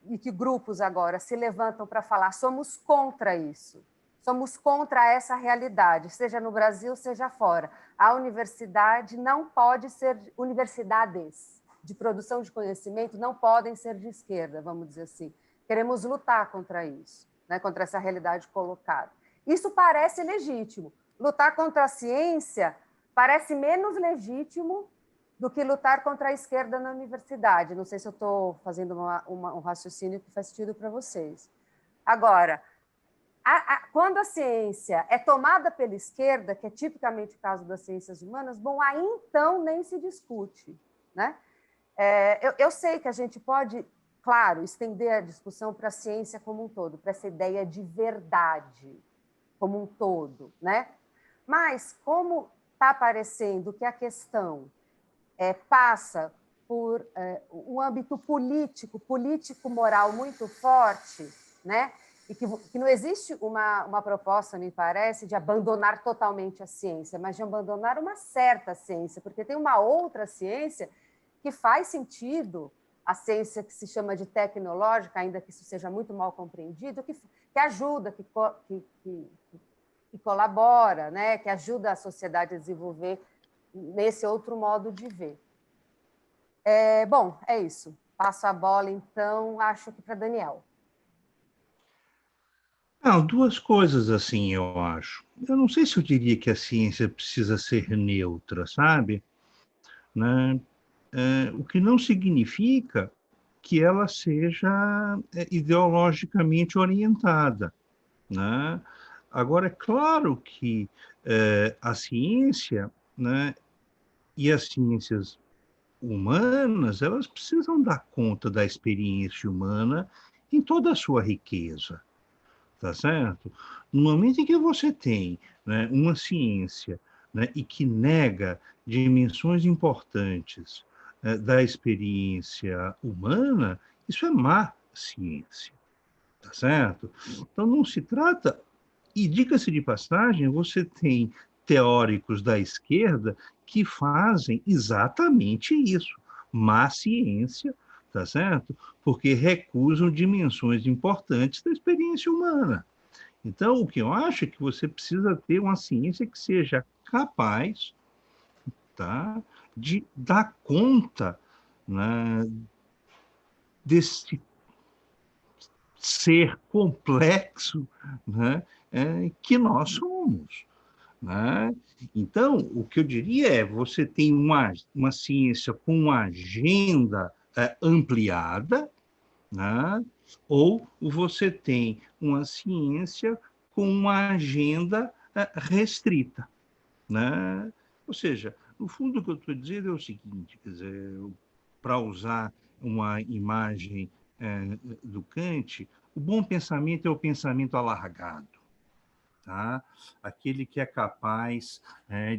e que grupos agora se levantam para falar somos contra isso, somos contra essa realidade, seja no Brasil, seja fora. A universidade não pode ser, universidades de produção de conhecimento não podem ser de esquerda, vamos dizer assim. Queremos lutar contra isso, né, contra essa realidade colocada. Isso parece legítimo. Lutar contra a ciência parece menos legítimo do que lutar contra a esquerda na universidade. Não sei se eu estou fazendo um raciocínio que faz sentido para vocês. Agora, quando a ciência é tomada pela esquerda, que é tipicamente o caso das ciências humanas, bom, aí então nem se discute, né? Eu sei que a gente pode, claro, estender a discussão para a ciência como um todo, para essa ideia de verdade como um todo, né? Mas como está aparecendo que a questão passa por um âmbito político-moral muito forte, né? E que não existe uma proposta, me parece, de abandonar totalmente a ciência, mas de abandonar uma certa ciência, porque tem uma outra ciência que faz sentido, a ciência que se chama de tecnológica, ainda que isso seja muito mal compreendido, que ajuda, que colabora, né? Que ajuda a sociedade a desenvolver nesse outro modo de ver. Bom, é isso. passo a bola, então, acho que para Daniel. Não, duas coisas assim, eu acho. Eu não sei se eu diria que a ciência precisa ser neutra, sabe? Né? O que não significa que ela seja ideologicamente orientada, né? Agora, é claro que a ciência, né, e as ciências humanas, elas precisam dar conta da experiência humana em toda a sua riqueza, tá certo? No momento em que você tem, né, uma ciência, né, e que nega dimensões importantes da experiência humana, isso é má ciência, tá certo? Então não se trata, e diga-se de passagem, você tem teóricos da esquerda que fazem exatamente isso, má ciência, tá certo? Porque recusam dimensões importantes da experiência humana. Então, o que eu acho é que você precisa ter uma ciência que seja capaz, tá, de dar conta, né, desse ser complexo, né, que nós somos. Né? Então, o que eu diria é, você tem uma ciência com uma agenda ampliada, né? Ou você tem uma ciência com uma agenda restrita. Né? Ou seja, no fundo, o que eu estou dizendo é o seguinte, quer dizer, para usar uma imagem do Kant, o bom pensamento é o pensamento alargado. Tá? Aquele que é capaz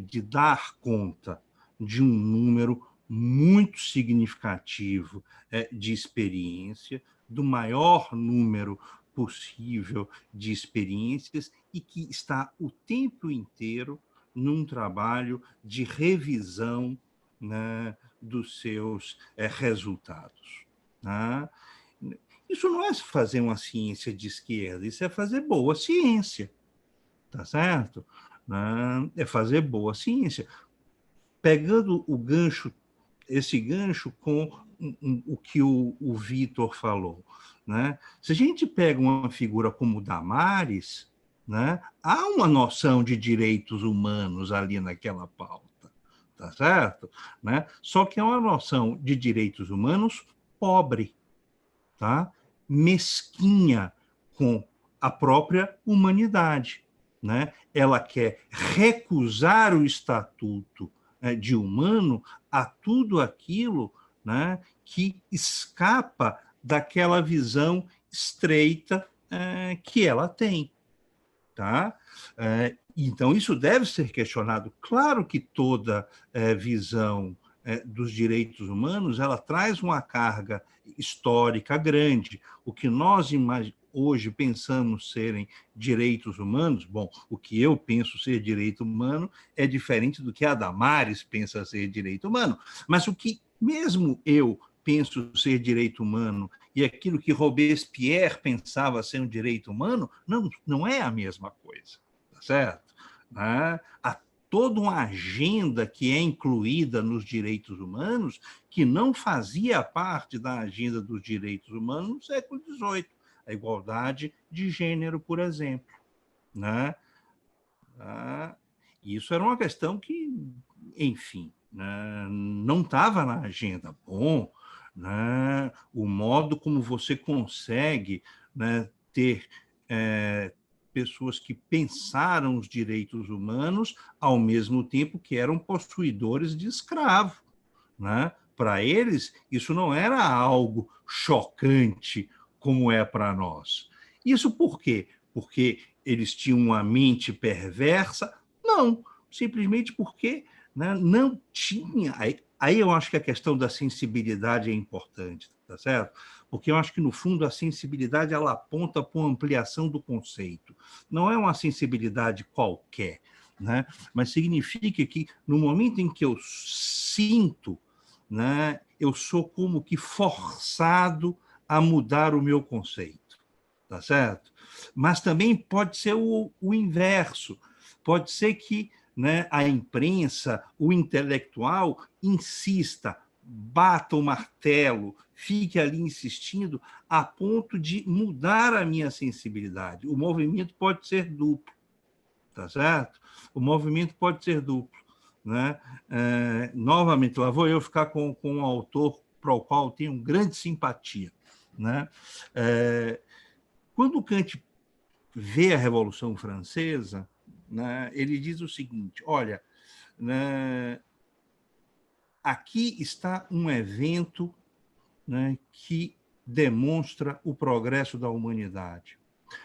de dar conta de um número muito significativo de experiência, do maior número possível de experiências e que está o tempo inteiro num trabalho de revisão, né, dos seus resultados. Tá? Isso não é fazer uma ciência de esquerda, isso é fazer boa ciência. Tá certo? É fazer boa ciência. Pegando o gancho, esse gancho com o que o Vitor falou. Né? Se a gente pega uma figura como Damares, né, há uma noção de direitos humanos ali naquela pauta, tá certo? Né? Só que é uma noção de direitos humanos pobre, tá? Mesquinha com a própria humanidade. Né? Ela quer recusar o estatuto de humano a tudo aquilo, né, que escapa daquela visão estreita que ela tem. Tá? Então, isso deve ser questionado. Claro que toda visão dos direitos humanos, ela traz uma carga histórica grande. O que nós hoje pensamos serem direitos humanos, bom, o que eu penso ser direito humano é diferente do que a Damares pensa ser direito humano. Mas o que mesmo eu penso ser direito humano e aquilo que Robespierre pensava ser um direito humano, não é a mesma coisa, tá certo? Há toda uma agenda que é incluída nos direitos humanos que não fazia parte da agenda dos direitos humanos no século XVIII. A igualdade de gênero, por exemplo. Né? Isso era uma questão que, enfim, né, não estava na agenda. Bom, né, o modo como você consegue, né, ter pessoas que pensaram os direitos humanos ao mesmo tempo que eram possuidores de escravo. Né? Para eles, isso não era algo chocante como é para nós. Isso por quê? Porque eles tinham uma mente perversa? Não, simplesmente porque, né, não tinha. Aí eu acho que a questão da sensibilidade é importante, tá certo? Porque eu acho que, no fundo, a sensibilidade ela aponta para uma ampliação do conceito. Não é uma sensibilidade qualquer, né? Mas significa que, no momento em que eu sinto, né, eu sou como que forçado a mudar o meu conceito, tá certo? Mas também pode ser o inverso. Pode ser que, né, a imprensa, o intelectual, insista, bata o martelo, fique ali insistindo a ponto de mudar a minha sensibilidade. O movimento pode ser duplo, tá certo? O movimento pode ser duplo, né? Novamente, lá vou eu ficar com um autor para o qual tenho grande simpatia, né? Quando Kant vê a Revolução Francesa, né, ele diz o seguinte: olha, né, aqui está um evento, né, que demonstra o progresso da humanidade.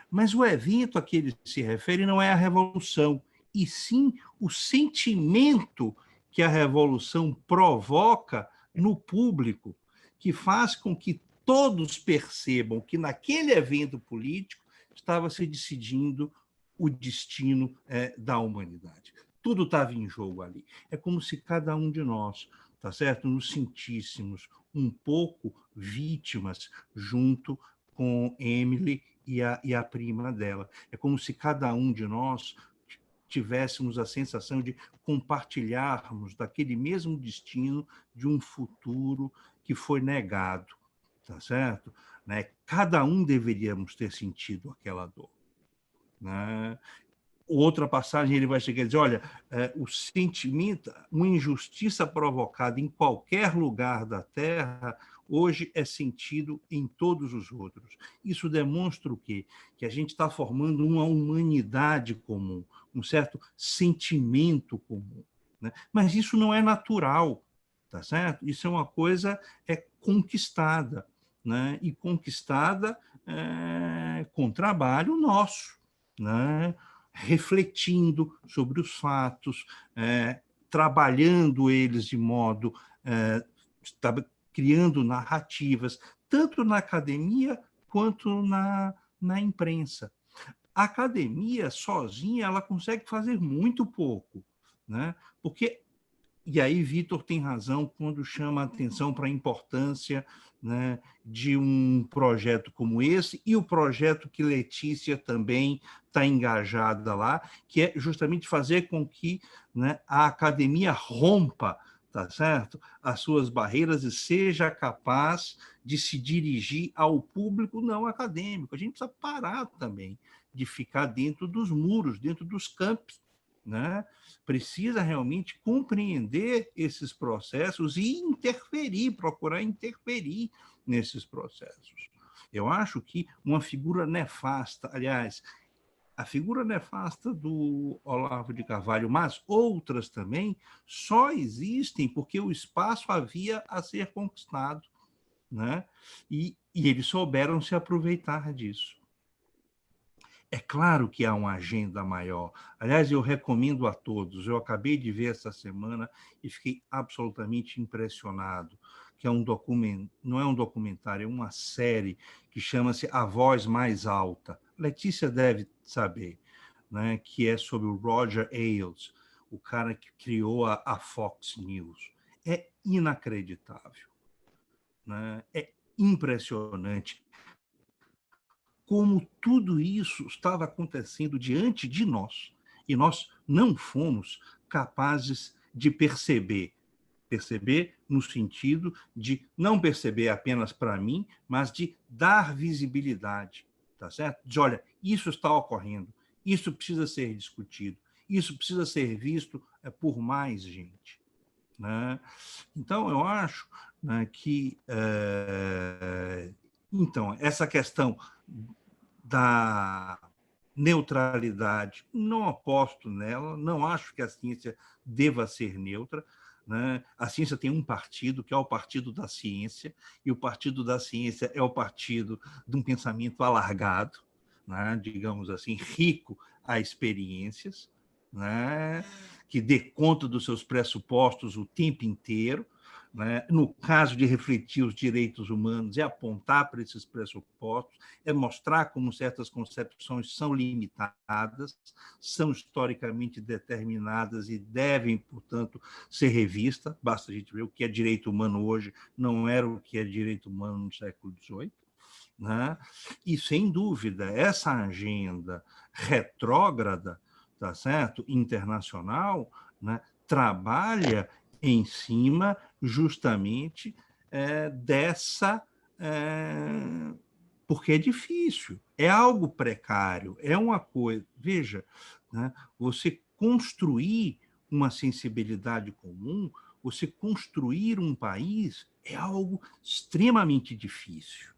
Mas o evento a que ele se refere não é a revolução, e sim o sentimento que a revolução provoca no público, que faz com que todos percebam que naquele evento político estava se decidindo o destino da humanidade. Tudo estava em jogo ali. É como se cada um de nós, tá certo, nos sentíssemos um pouco vítimas junto com Emily e a prima dela. É como se cada um de nós tivéssemos a sensação de compartilharmos daquele mesmo destino de um futuro que foi negado, tá certo? Né? Cada um deveríamos ter sentido aquela dor, né? Outra passagem ele vai chegar a dizer, olha, o sentimento, uma injustiça provocada em qualquer lugar da Terra, hoje é sentido em todos os outros. Isso demonstra o quê? Que a gente está formando uma humanidade comum, um certo sentimento comum, né? Mas isso não é natural, tá certo? Isso é uma coisa conquistada, né? E conquistada com trabalho nosso, né? Refletindo sobre os fatos, trabalhando eles de modo, criando narrativas, tanto na academia quanto na imprensa. A academia, sozinha, ela consegue fazer muito pouco, né? Porque, e aí Vitor tem razão quando chama a atenção para a importância, né, de um projeto como esse e o projeto que Letícia também está engajada lá, que é justamente fazer com que, né, a academia rompa, tá certo, as suas barreiras e seja capaz de se dirigir ao público não acadêmico. A gente precisa parar também de ficar dentro dos muros, dentro dos campos, né? Precisa realmente compreender esses processos e interferir, procurar interferir nesses processos. Eu acho que uma figura nefasta, aliás, a figura nefasta do Olavo de Carvalho, mas outras também, só existem porque o espaço havia a ser conquistado, né? E eles souberam se aproveitar disso. É claro que há uma agenda maior. Aliás, eu recomendo a todos. Eu acabei de ver essa semana e fiquei absolutamente impressionado, que é um documento, não é um documentário, é uma série que chama-se A Voz Mais Alta. Letícia deve saber, né, que é sobre o Roger Ailes, o cara que criou a Fox News. É inacreditável, né? É impressionante como tudo isso estava acontecendo diante de nós e nós não fomos capazes de perceber. Perceber no sentido de não perceber apenas para mim, mas de dar visibilidade, tá certo? De, olha, isso está ocorrendo, isso precisa ser discutido, isso precisa ser visto por mais gente, né? Então, eu acho, né, que então, essa questão da neutralidade, não aposto nela, não acho que a ciência deva ser neutra, né? A ciência tem um partido, que é o Partido da Ciência, e o Partido da Ciência é o partido de um pensamento alargado, né? Digamos assim, rico a experiências, né? Que dê conta dos seus pressupostos o tempo inteiro, né? No caso de refletir os direitos humanos, é apontar para esses pressupostos, é mostrar como certas concepções são limitadas, são historicamente determinadas e devem, portanto, ser revistas. Basta a gente ver o que é direito humano hoje, não era o que é direito humano no século XVIII. Né? E, sem dúvida, essa agenda retrógrada, tá certo? Internacional, né? Trabalha em cima justamente dessa... porque é difícil, é algo precário, é uma coisa... Veja, né, você construir uma sensibilidade comum, você construir um país é algo extremamente difícil.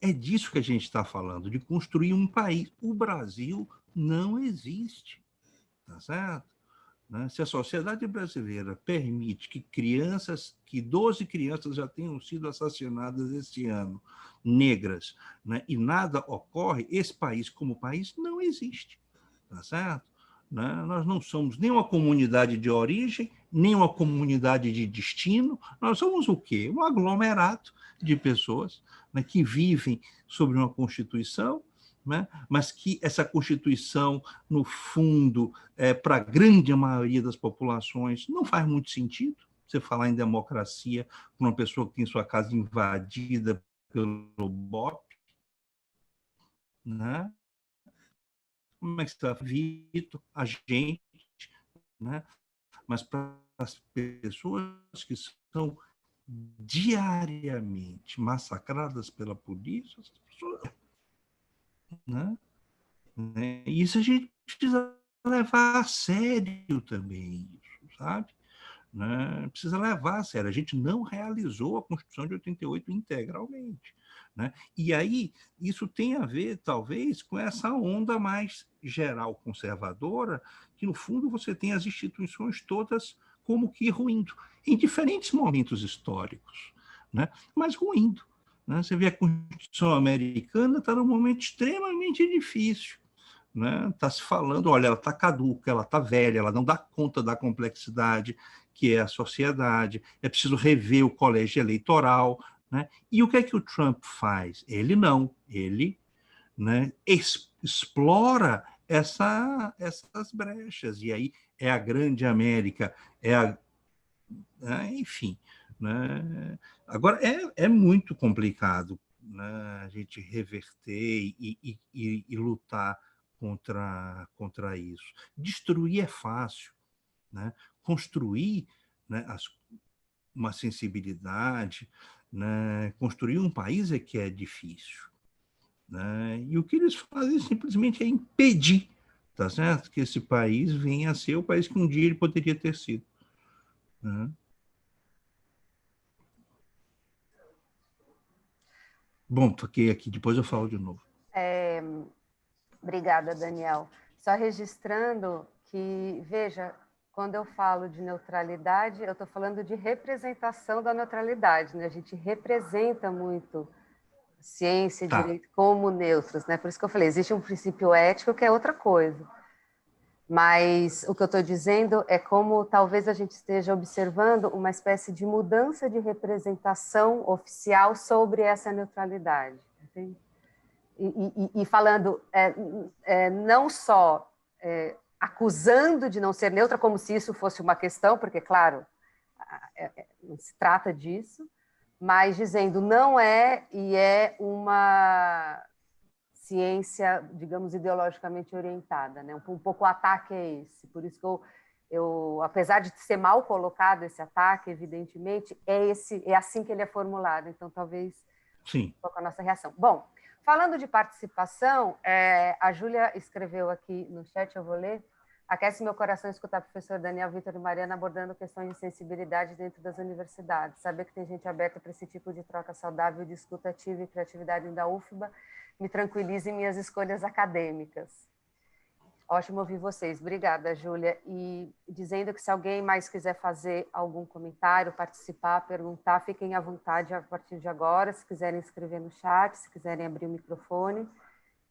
É disso que a gente está falando, de construir um país. O Brasil não existe, tá certo? Né? Se a sociedade brasileira permite que 12 crianças já tenham sido assassinadas esse ano, negras, né? E nada ocorre, esse país, como país, não existe, tá certo? Né? Nós não somos nem uma comunidade de origem, nem uma comunidade de destino, nós somos o quê? Um aglomerado de pessoas, né, que vivem sobre uma Constituição, né, mas que essa Constituição, no fundo, para a grande maioria das populações, não faz muito sentido você falar em democracia para uma pessoa que tem sua casa invadida pelo BOP, né? Como é que está Vitor, a gente, né? Mas para as pessoas que são diariamente massacradas pela polícia, as pessoas, né? Isso a gente precisa levar a sério também, sabe? Né? Precisa levar a sério. A gente não realizou a Constituição de 88 integralmente. Né? E aí, isso tem a ver, talvez, com essa onda mais geral conservadora, que, no fundo, você tem as instituições todas como que ruindo, em diferentes momentos históricos, né? Mas ruindo. Né? Você vê a Constituição americana está num momento extremamente difícil. Está se falando, olha, ela está caduca, ela está velha, ela não dá conta da complexidade que é a sociedade, é preciso rever o colégio eleitoral. Né? E o que é que o Trump faz? Ele não, ele, né, explora essas brechas, e aí é a grande América, enfim. Né? Agora, é muito complicado, né, a gente reverter e lutar contra isso. Destruir é fácil, né? Construir, né, uma sensibilidade, né, construir um país é que é difícil. Né? E o que eles fazem simplesmente é impedir, tá certo? Que esse país venha a ser o país que um dia ele poderia ter sido. Né? Bom, toquei aqui, depois eu falo de novo. Obrigada, Daniel. Só registrando que, veja, quando eu falo de neutralidade, eu estou falando de representação da neutralidade, né? A gente representa muito ciência e direito como neutros, né? Por isso que eu falei, existe um princípio ético que é outra coisa. Mas o que eu estou dizendo é como talvez a gente esteja observando uma espécie de mudança de representação oficial sobre essa neutralidade. Entende? E falando não só acusando de não ser neutra, como se isso fosse uma questão, porque, claro, não se trata disso, mas dizendo não é, e é uma ciência, digamos, ideologicamente orientada. Né? Um pouco o ataque é esse. Por isso que eu, apesar de ser mal colocado esse ataque, evidentemente, é assim que ele é formulado. Então, talvez Sim. Um pouco a nossa reação. Bom, falando de participação, a Júlia escreveu aqui no chat, eu vou ler. Aquece meu coração escutar o professor Daniel, Vitor e Mariana abordando questões de sensibilidade dentro das universidades. Saber que tem gente aberta para esse tipo de troca saudável, de escuta ativa e criatividade da UFBA me tranquiliza em minhas escolhas acadêmicas. Ótimo ouvir vocês. Obrigada, Júlia. E dizendo que se alguém mais quiser fazer algum comentário, participar, perguntar, fiquem à vontade a partir de agora. Se quiserem escrever no chat, se quiserem abrir o microfone,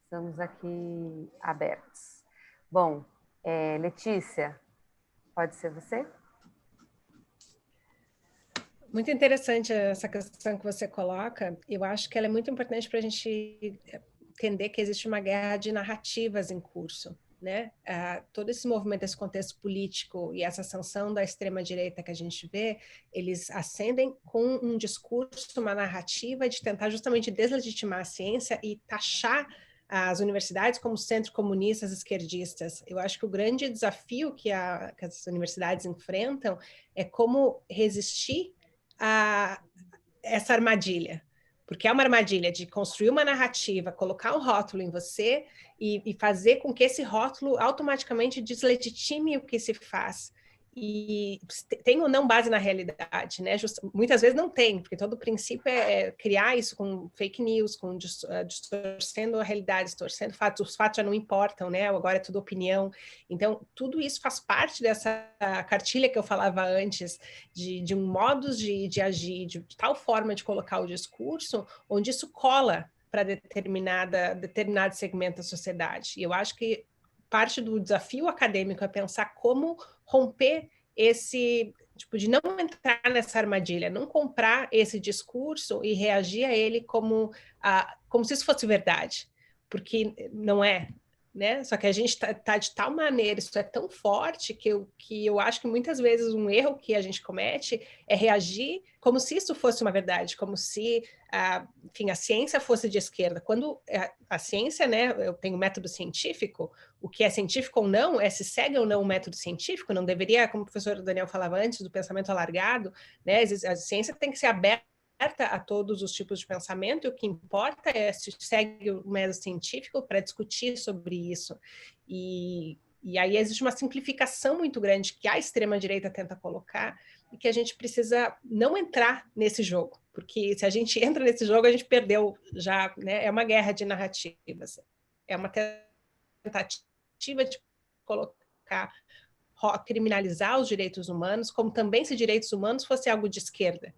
estamos aqui abertos. Bom, Letícia, pode ser você? Muito interessante essa questão que você coloca. Eu acho que ela é muito importante para a gente entender que existe uma guerra de narrativas em curso, né? Todo esse movimento, esse contexto político e essa ascensão da extrema-direita que a gente vê, eles ascendem com um discurso, uma narrativa de tentar justamente deslegitimar a ciência e taxar as universidades como centro comunistas esquerdistas. Eu acho que o grande desafio que as universidades enfrentam é como resistir a essa armadilha. Porque é uma armadilha de construir uma narrativa, colocar um rótulo em você e fazer com que esse rótulo automaticamente deslegitime o que se faz. E tem ou não base na realidade, né? Muitas vezes não tem, porque todo o princípio é criar isso com fake news, com distorcendo a realidade, distorcendo fatos. Os fatos já não importam, né? Agora é tudo opinião. Então, tudo isso faz parte dessa cartilha que eu falava antes, de um modus de agir, de tal forma de colocar o discurso, onde isso cola para determinado segmento da sociedade. E eu acho que parte do desafio acadêmico é pensar como romper esse, tipo, de não entrar nessa armadilha, não comprar esse discurso e reagir a ele como se isso fosse verdade, porque não é, né? Só que a gente tá de tal maneira, isso é tão forte que eu acho que muitas vezes um erro que a gente comete é reagir como se isso fosse uma verdade, como se enfim, a ciência fosse de esquerda. Quando a ciência, né, eu tenho método científico, o que é científico ou não, se segue ou não o método científico, não deveria, como o professor Daniel falava antes, do pensamento alargado, né, a ciência tem que ser aberta a todos os tipos de pensamento, e o que importa é se segue o método científico para discutir sobre isso. E aí existe uma simplificação muito grande que a extrema-direita tenta colocar, e que a gente precisa não entrar nesse jogo, porque se a gente entra nesse jogo, a gente perdeu já, né? É uma guerra de narrativas, é uma tentativa de colocar, criminalizar os direitos humanos, como também se direitos humanos fosse algo de esquerda.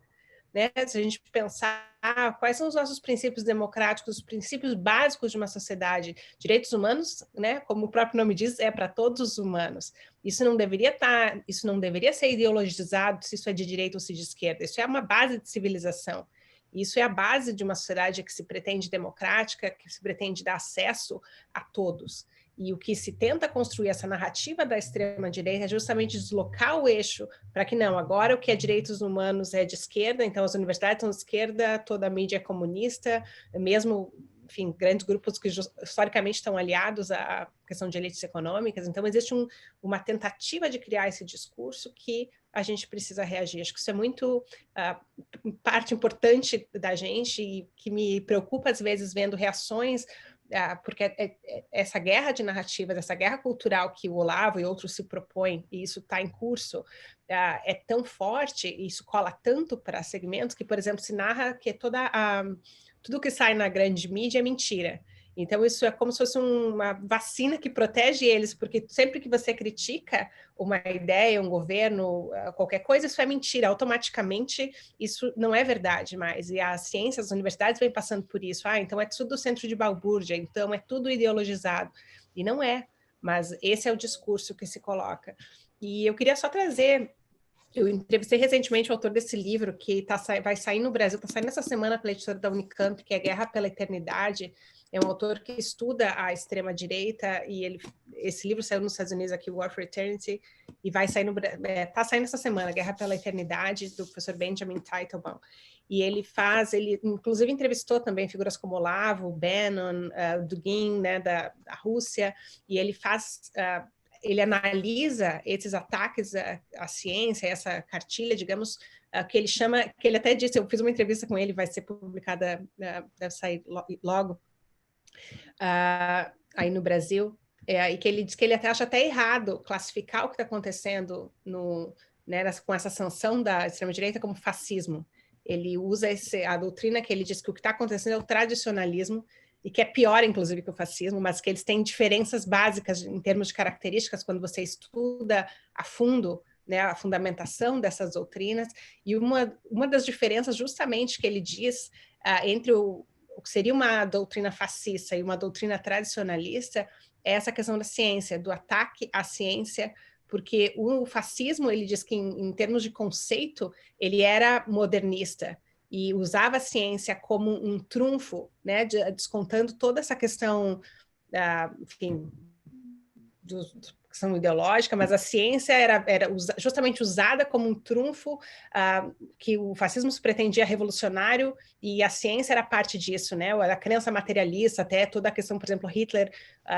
Né? Se a gente pensar quais são os nossos princípios democráticos, os princípios básicos de uma sociedade, direitos humanos, né, como o próprio nome diz, é para todos os humanos. Isso não deveria ser ideologizado se isso é de direita ou se de esquerda. Isso é uma base de civilização. Isso é a base de uma sociedade que se pretende democrática, que se pretende dar acesso a todos. E o que se tenta construir essa narrativa da extrema-direita é justamente deslocar o eixo para que não, agora o que é direitos humanos é de esquerda, então as universidades são de esquerda, toda a mídia é comunista, mesmo, enfim, grandes grupos que historicamente estão aliados à questão de elites econômicas. Então existe uma tentativa de criar esse discurso que a gente precisa reagir. Acho que isso é muito parte importante da gente e que me preocupa às vezes vendo reações, porque essa guerra de narrativas, essa guerra cultural que o Olavo e outros se propõem, e isso está em curso, é tão forte, e isso cola tanto para segmentos que, por exemplo, se narra que tudo que sai na grande mídia é mentira. Então, isso é como se fosse uma vacina que protege eles, porque sempre que você critica uma ideia, um governo, qualquer coisa, isso é mentira. Automaticamente, isso não é verdade mais. E a ciência, as universidades vêm passando por isso. Então é tudo centro de balbúrdia, então é tudo ideologizado. E não é, mas esse é o discurso que se coloca. E eu queria só trazer... Eu entrevistei recentemente o autor desse livro, que vai sair no Brasil, está saindo essa semana pela editora da Unicamp, que é Guerra pela Eternidade. É um autor que estuda a extrema-direita, e esse livro saiu nos Estados Unidos, aqui, War for Eternity, e vai sair está saindo essa semana, Guerra pela Eternidade, do professor Benjamin Teitelbaum. E ele inclusive entrevistou também figuras como Olavo, Bannon, Dugin, né, da Rússia, e ele ele analisa esses ataques à ciência, essa cartilha, digamos, que ele chama, que ele até disse, eu fiz uma entrevista com ele, vai ser publicada, deve sair logo, aí no Brasil, e que ele diz que ele acha até errado classificar o que está acontecendo com essa sanção da extrema-direita como fascismo. Ele usa a doutrina que ele diz que o que está acontecendo é o tradicionalismo, e que é pior, inclusive, que o fascismo, mas que eles têm diferenças básicas em termos de características quando você estuda a fundo, né, a fundamentação dessas doutrinas. E uma das diferenças, justamente, que ele diz entre o que seria uma doutrina fascista e uma doutrina tradicionalista é essa questão da ciência, do ataque à ciência, porque o fascismo, ele diz que, em termos de conceito, ele era modernista, e usava a ciência como um trunfo, né, descontando toda essa questão, enfim, questão ideológica, mas a ciência era justamente usada como um trunfo, que o fascismo se pretendia revolucionário, e a ciência era parte disso, né? A crença materialista, até toda a questão, por exemplo, Hitler,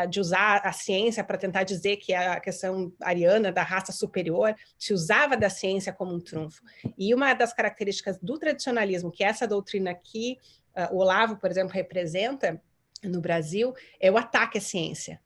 de usar a ciência para tentar dizer que a questão ariana, da raça superior, se usava da ciência como um trunfo. E uma das características do tradicionalismo, que essa doutrina aqui, o Olavo, por exemplo, representa no Brasil, é o ataque à ciência.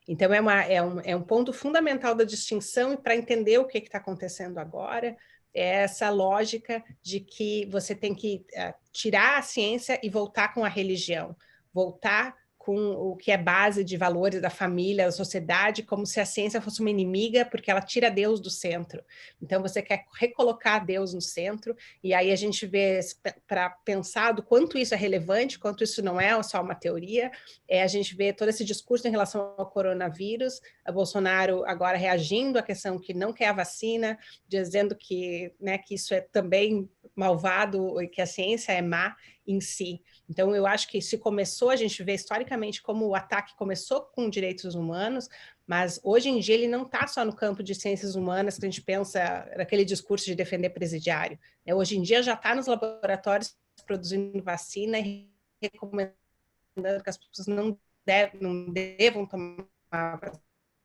Então, é um ponto fundamental da distinção, e para entender o que está acontecendo agora, é essa lógica de que você tem que tirar a ciência e voltar com a religião, voltar com o que é base de valores da família, da sociedade, como se a ciência fosse uma inimiga, porque ela tira Deus do centro. Então, você quer recolocar Deus no centro, e aí a gente vê, para pensar do quanto isso é relevante, quanto isso não é só uma teoria, a gente vê todo esse discurso em relação ao coronavírus, a Bolsonaro agora reagindo à questão que não quer a vacina, dizendo que, né, que isso é também malvado e que a ciência é má em si. Então, eu acho que se começou, a gente vê historicamente como o ataque começou com direitos humanos, mas hoje em dia ele não está só no campo de ciências humanas, que a gente pensa naquele discurso de defender presidiário. Hoje em dia já está nos laboratórios produzindo vacina e recomendando que as pessoas não devam tomar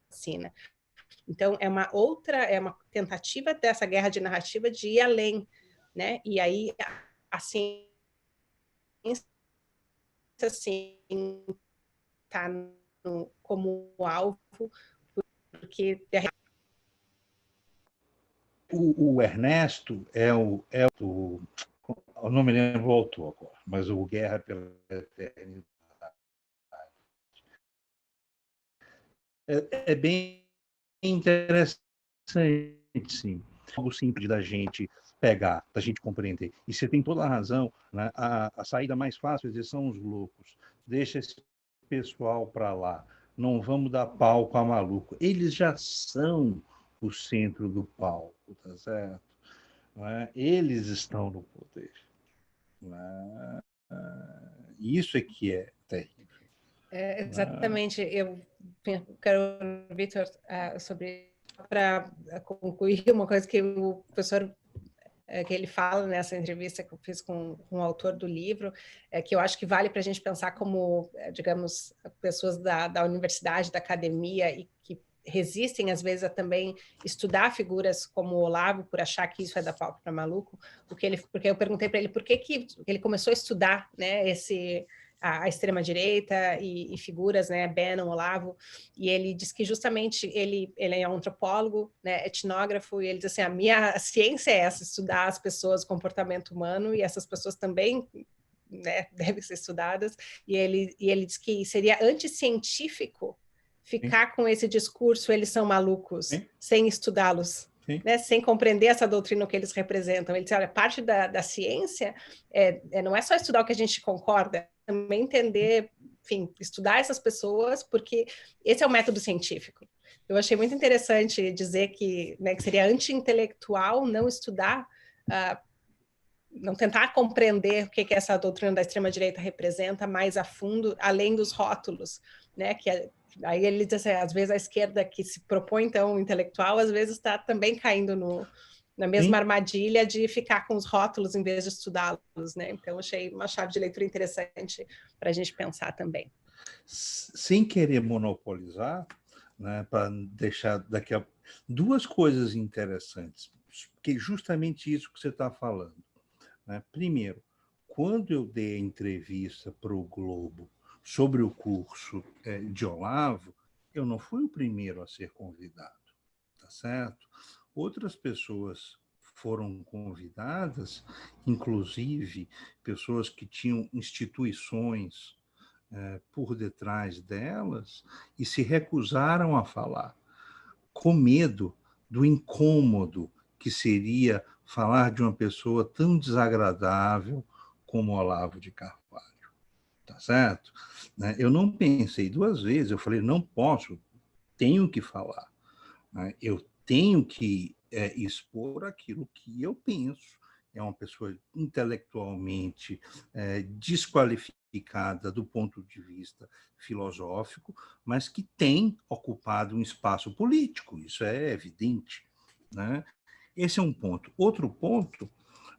vacina. Então, é uma tentativa dessa guerra de narrativa de ir além, né? E aí, assim, está como alvo, porque o Ernesto eu não me lembro o autor agora, mas o Guerra pela Eternidade. É bem interessante, sim. Algo simples da gente pegar, da gente compreender. E você tem toda a razão, né? A saída mais fácil é dizer, são os loucos. Deixa esse pessoal para lá. Não vamos dar palco a maluco. Eles já são o centro do palco, tá certo? Né? Eles estão no poder. Né? Isso é que é terrível. Exatamente. Eu quero, Vitor, sobre, para concluir, uma coisa que o professor que ele fala nessa entrevista que eu fiz com o autor do livro, que eu acho que vale para a gente pensar como, digamos, pessoas da universidade, da academia, e que resistem, às vezes, a também estudar figuras como o Olavo, por achar que isso é dar palco para maluco, porque eu perguntei para ele por que ele começou a estudar, né, a extrema-direita e figuras, né, Bannon, Olavo, e ele diz que justamente ele é antropólogo, né, etnógrafo, e ele diz assim, a minha ciência é essa, estudar as pessoas, o comportamento humano, e essas pessoas também, né, devem ser estudadas, e ele diz que seria anticientífico ficar com esse discurso, eles são malucos, sem estudá-los. Né, sem compreender essa doutrina que eles representam. Ele diz, olha, parte da ciência não é só estudar o que a gente concorda, também entender, enfim, estudar essas pessoas, porque esse é o método científico. Eu achei muito interessante dizer que, né, que seria anti-intelectual não estudar, não tentar compreender o que essa doutrina da extrema-direita representa mais a fundo, além dos rótulos, né, aí ele diz assim, às vezes a esquerda que se propõe então intelectual, às vezes está também caindo na mesma armadilha de ficar com os rótulos em vez de estudá-los, né? Então achei uma chave de leitura interessante para a gente pensar também. Sem querer monopolizar, né, para deixar daqui a duas coisas interessantes, que justamente isso que você está falando. Né? Primeiro, quando eu dei a entrevista para o Globo sobre o curso de Olavo, eu não fui o primeiro a ser convidado, tá certo? Outras pessoas foram convidadas, inclusive pessoas que tinham instituições por detrás delas e se recusaram a falar, com medo do incômodo que seria falar de uma pessoa tão desagradável como Olavo de Carvalho. Tá certo? Eu não pensei duas vezes, eu falei, não posso, tenho que falar. Eu tenho que expor aquilo que eu penso, é uma pessoa intelectualmente desqualificada do ponto de vista filosófico, mas que tem ocupado um espaço político, isso é evidente, né? Esse é um ponto. Outro ponto,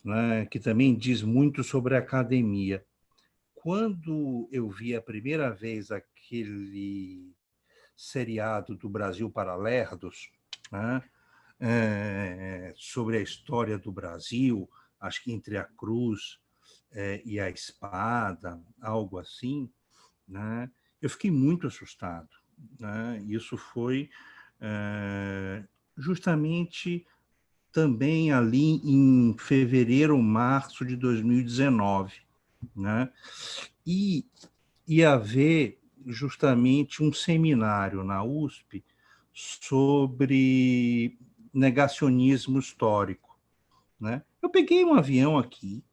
né, que também diz muito sobre a academia. Quando eu vi a primeira vez aquele seriado do Brasil para Lerdos, né, sobre a história do Brasil, acho que entre a cruz e a espada, algo assim, né, eu fiquei muito assustado, né? Isso foi justamente também ali em fevereiro, março de 2019, né? E ia haver justamente um seminário na USP sobre negacionismo histórico, né? Eu peguei um avião aqui,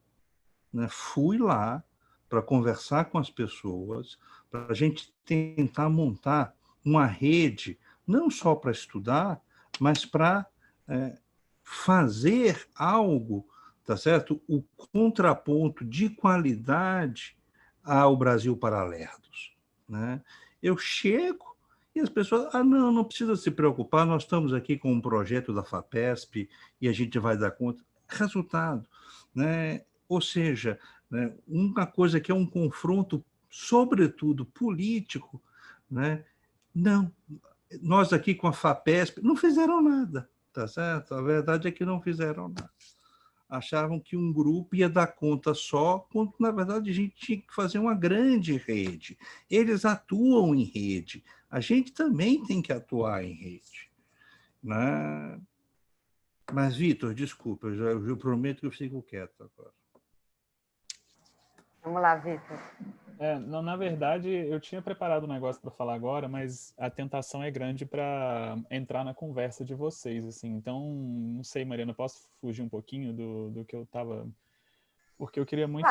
né? Fui lá para conversar com as pessoas, para a gente tentar montar uma rede, não só para estudar, mas para fazer algo, tá certo? O contraponto de qualidade ao Brasil para Lerdos, né? Eu chego e as pessoas, não, não precisa se preocupar, nós estamos aqui com um projeto da FAPESP e a gente vai dar conta. Resultado, né? Ou seja, né, uma coisa que é um confronto, sobretudo político, né? Não, nós aqui com a FAPESP não fizeram nada, tá certo? A verdade é que não fizeram nada. Achavam que um grupo ia dar conta só, quando, na verdade, a gente tinha que fazer uma grande rede. Eles atuam em rede, a gente também tem que atuar em rede, né? Mas, Vitor, desculpa, eu prometo que eu fico quieto agora. Vamos lá, Vitor. Não, na verdade, eu tinha preparado um negócio para falar agora, mas a tentação é grande para entrar na conversa de vocês, assim. Então, não sei, Mariana, posso fugir um pouquinho do que eu estava... Porque eu queria muito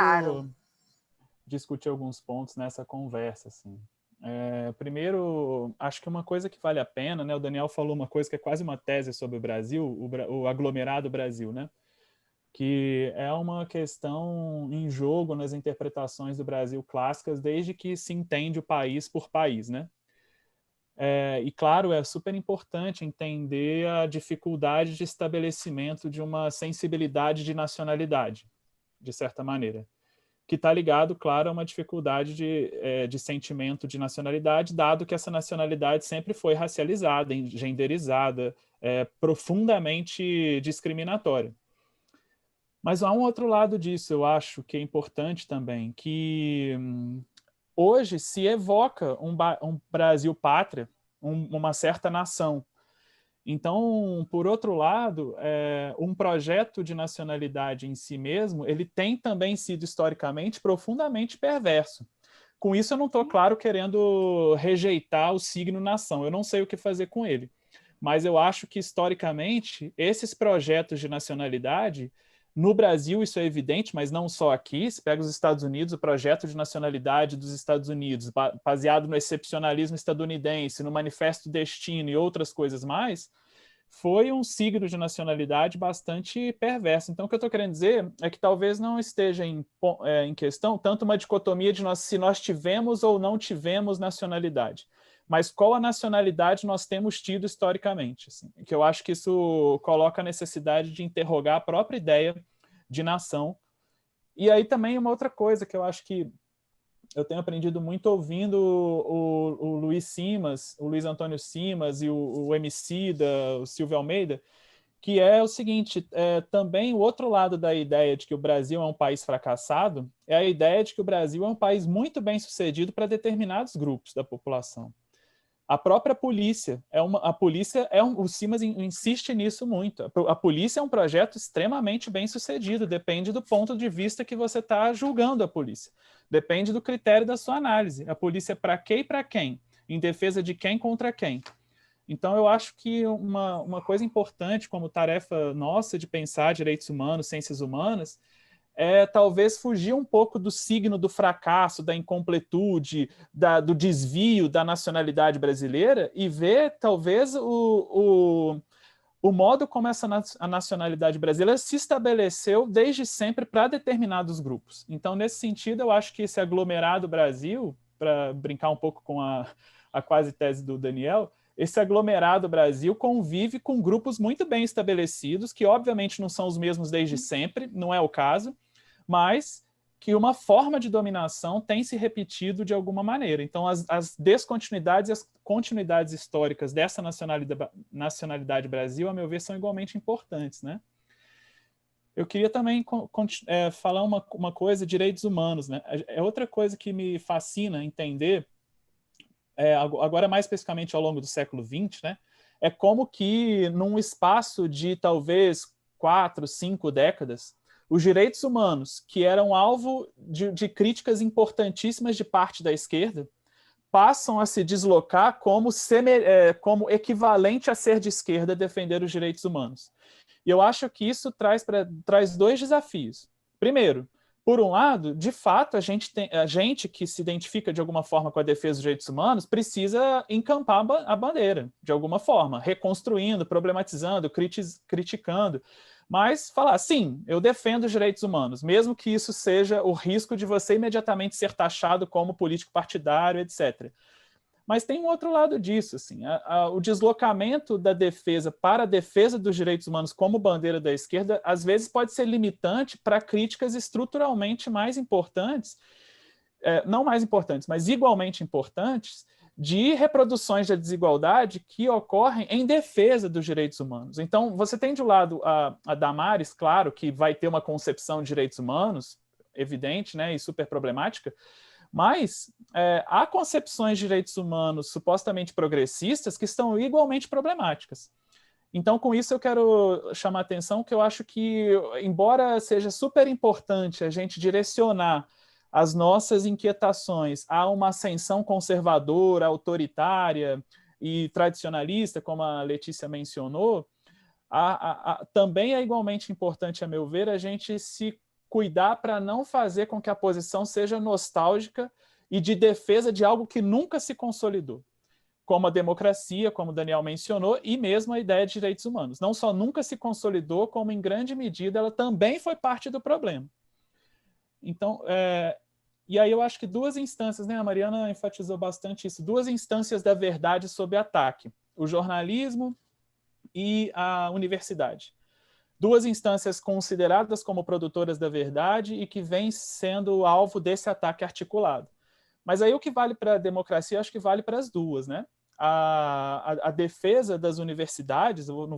discutir alguns pontos nessa conversa, assim. Primeiro, acho que uma coisa que vale a pena, né? O Daniel falou uma coisa que é quase uma tese sobre o Brasil, o aglomerado Brasil, né? Que é uma questão em jogo nas interpretações do Brasil clássicas desde que se entende o país por país, né? E, claro, é super importante entender a dificuldade de estabelecimento de uma sensibilidade de nacionalidade, de certa maneira, que está ligado, claro, a uma dificuldade de sentimento de nacionalidade, dado que essa nacionalidade sempre foi racializada, genderizada, profundamente discriminatória. Mas há um outro lado disso, eu acho, que é importante também, que hoje se evoca um Brasil pátria, uma certa nação. Então, por outro lado, um projeto de nacionalidade em si mesmo, ele tem também sido historicamente profundamente perverso. Com isso, eu não estou, claro, querendo rejeitar o signo nação, eu não sei o que fazer com ele. Mas eu acho que, historicamente, esses projetos de nacionalidade... No Brasil, isso é evidente, mas não só aqui. Se pega os Estados Unidos, o projeto de nacionalidade dos Estados Unidos, baseado no excepcionalismo estadunidense, no Manifesto Destino e outras coisas mais, foi um signo de nacionalidade bastante perverso. Então, o que eu estou querendo dizer é que talvez não esteja em questão tanto uma dicotomia de se nós tivemos ou não tivemos nacionalidade, mas qual a nacionalidade nós temos tido historicamente. Assim, que eu acho que isso coloca a necessidade de interrogar a própria ideia de nação. E aí também uma outra coisa que eu acho que eu tenho aprendido muito ouvindo o Luiz Simas, o Luiz Antônio Simas e o Emicida, o Silvio Almeida, que é o seguinte, também o outro lado da ideia de que o Brasil é um país fracassado é a ideia de que o Brasil é um país muito bem sucedido para determinados grupos da população. A própria polícia, o Simas insiste nisso muito. A polícia é um projeto extremamente bem sucedido, depende do ponto de vista que você está julgando a polícia. Depende do critério da sua análise. A polícia é para quê e para quem? Em defesa de quem contra quem? Então, eu acho que uma coisa importante como tarefa nossa de pensar direitos humanos, ciências humanas, talvez fugir um pouco do signo do fracasso, da incompletude, do desvio da nacionalidade brasileira e ver talvez o o modo como a nacionalidade brasileira se estabeleceu desde sempre para determinados grupos. Então, nesse sentido, eu acho que esse aglomerado Brasil, para brincar um pouco com a quase tese do Daniel, esse aglomerado Brasil convive com grupos muito bem estabelecidos, que obviamente não são os mesmos desde sempre, não é o caso, mas que uma forma de dominação tem se repetido de alguma maneira. Então, as descontinuidades e as continuidades históricas dessa nacionalidade Brasil, a meu ver, são igualmente importantes, né? Eu queria também falar uma coisa, direitos humanos, né? É outra coisa que me fascina entender, agora mais especificamente ao longo do século XX, né? É como que num espaço de talvez 4, 5 décadas, os direitos humanos, que eram alvo de críticas importantíssimas de parte da esquerda, passam a se deslocar como equivalente a ser de esquerda defender os direitos humanos. E eu acho que isso traz dois desafios. Primeiro, por um lado, de fato, a gente que se identifica de alguma forma com a defesa dos direitos humanos precisa encampar a bandeira, de alguma forma, reconstruindo, problematizando, criticando, mas falar, sim, eu defendo os direitos humanos, mesmo que isso seja o risco de você imediatamente ser taxado como político partidário, etc. Mas tem um outro lado disso, assim, o deslocamento da defesa para a defesa dos direitos humanos como bandeira da esquerda, às vezes pode ser limitante para críticas estruturalmente mais importantes, não mais importantes, mas igualmente importantes, de reproduções da desigualdade que ocorrem em defesa dos direitos humanos. Então, você tem de um lado a Damares, claro, que vai ter uma concepção de direitos humanos, evidente, né, e super problemática, mas há concepções de direitos humanos supostamente progressistas que estão igualmente problemáticas. Então, com isso, eu quero chamar a atenção que eu acho que, embora seja super importante a gente direcionar as nossas inquietações a uma ascensão conservadora, autoritária e tradicionalista, como a Letícia mencionou, também é igualmente importante, a meu ver, a gente se cuidar para não fazer com que a posição seja nostálgica e de defesa de algo que nunca se consolidou, como a democracia, como o Daniel mencionou, e mesmo a ideia de direitos humanos. Não só nunca se consolidou, como em grande medida ela também foi parte do problema. Então, e aí eu acho que duas instâncias, né? A Mariana enfatizou bastante isso, duas instâncias da verdade sob ataque, o jornalismo e a universidade. Duas instâncias consideradas como produtoras da verdade e que vêm sendo alvo desse ataque articulado. Mas aí o que vale para a democracia, acho que vale para as duas, né? A defesa das universidades, eu não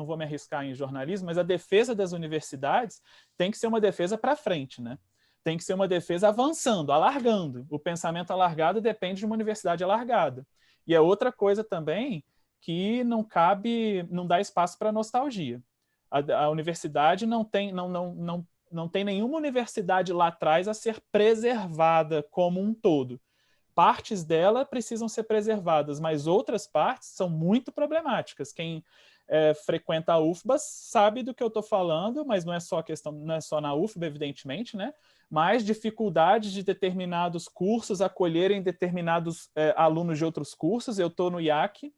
vou me arriscar em jornalismo, mas a defesa das universidades tem que ser uma defesa para frente, né? Tem que ser uma defesa avançando, alargando. O pensamento alargado depende de uma universidade alargada. E é outra coisa também que não dá espaço para nostalgia. A universidade não tem nenhuma universidade lá atrás a ser preservada como um todo. Partes dela precisam ser preservadas, mas outras partes são muito problemáticas. Quem frequenta a UFBA sabe do que eu estou falando, mas não é só na UFBA, evidentemente, né? Mas dificuldades de determinados cursos acolherem determinados alunos de outros cursos. Eu estou no IAC,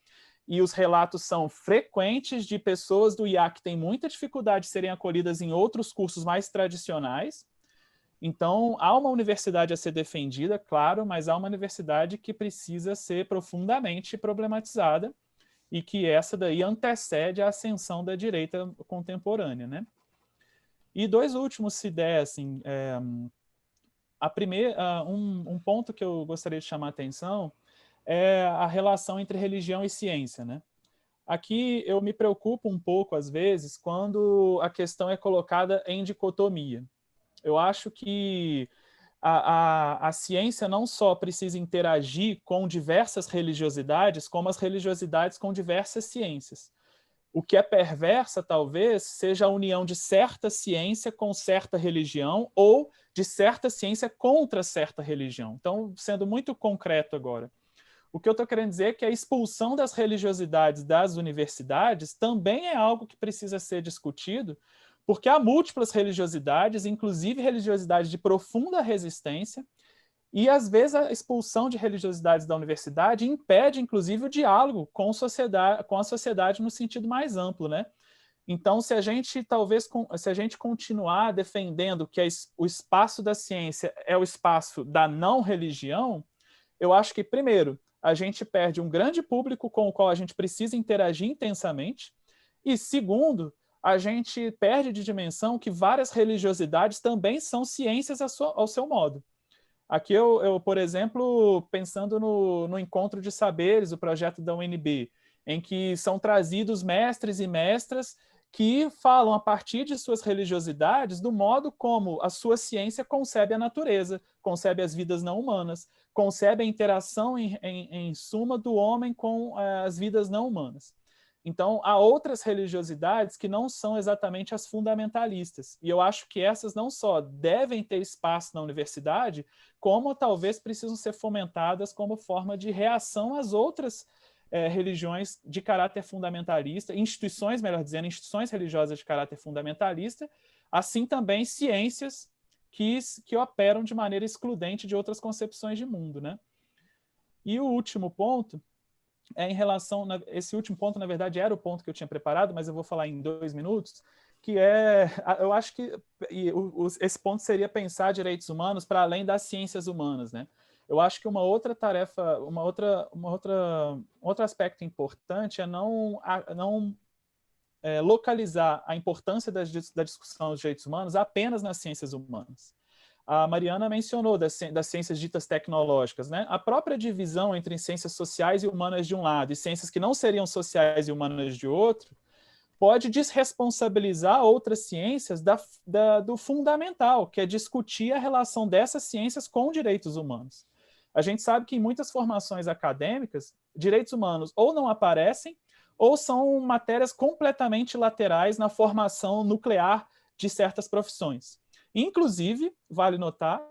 e os relatos são frequentes de pessoas do IAC que têm muita dificuldade de serem acolhidas em outros cursos mais tradicionais. Então, há uma universidade a ser defendida, claro, mas há uma universidade que precisa ser profundamente problematizada e que essa daí antecede a ascensão da direita contemporânea, né? E dois últimos, se der, assim, um ponto que eu gostaria de chamar a atenção é a relação entre religião e ciência, né? Aqui eu me preocupo um pouco, às vezes, quando a questão é colocada em dicotomia. Eu acho que a ciência não só precisa interagir com diversas religiosidades, como as religiosidades com diversas ciências. O que é perversa, talvez, seja a união de certa ciência com certa religião ou de certa ciência contra certa religião. Então, sendo muito concreto agora, o que eu estou querendo dizer é que a expulsão das religiosidades das universidades também é algo que precisa ser discutido, porque há múltiplas religiosidades, inclusive religiosidades de profunda resistência, E, às vezes, a expulsão de religiosidades da universidade impede, inclusive, o diálogo com a sociedade no sentido mais amplo, né? Então, se a gente continuar defendendo que o espaço da ciência é o espaço da não religião, eu acho que, primeiro, a gente perde um grande público com o qual a gente precisa interagir intensamente, e, segundo, a gente perde de dimensão que várias religiosidades também são ciências ao seu modo. Aqui eu, por exemplo, pensando no Encontro de Saberes, o projeto da UNB, em que são trazidos mestres e mestras que falam, a partir de suas religiosidades, do modo como a sua ciência concebe a natureza, concebe as vidas não humanas, concebe a interação, em suma, do homem com as vidas não humanas. Então, há outras religiosidades que não são exatamente as fundamentalistas. E eu acho que essas não só devem ter espaço na universidade, como talvez precisam ser fomentadas como forma de reação às outras religiões de caráter fundamentalista, instituições, melhor dizendo, instituições religiosas de caráter fundamentalista, assim também ciências que operam de maneira excludente de outras concepções de mundo, né? E o último ponto é em relação... Esse último ponto, na verdade, era o ponto que eu tinha preparado, mas eu vou falar em 2 minutos, que é... Eu acho que esse ponto seria pensar direitos humanos para além das ciências humanas, né? Eu acho que uma outra tarefa, um outro aspecto importante é não localizar a importância da discussão dos direitos humanos apenas nas ciências humanas. A Mariana mencionou das ciências ditas tecnológicas, né? A própria divisão entre ciências sociais e humanas de um lado e ciências que não seriam sociais e humanas de outro pode desresponsabilizar outras ciências do fundamental, que é discutir a relação dessas ciências com direitos humanos. A gente sabe que em muitas formações acadêmicas, direitos humanos ou não aparecem, ou são matérias completamente laterais na formação nuclear de certas profissões. Inclusive, vale notar,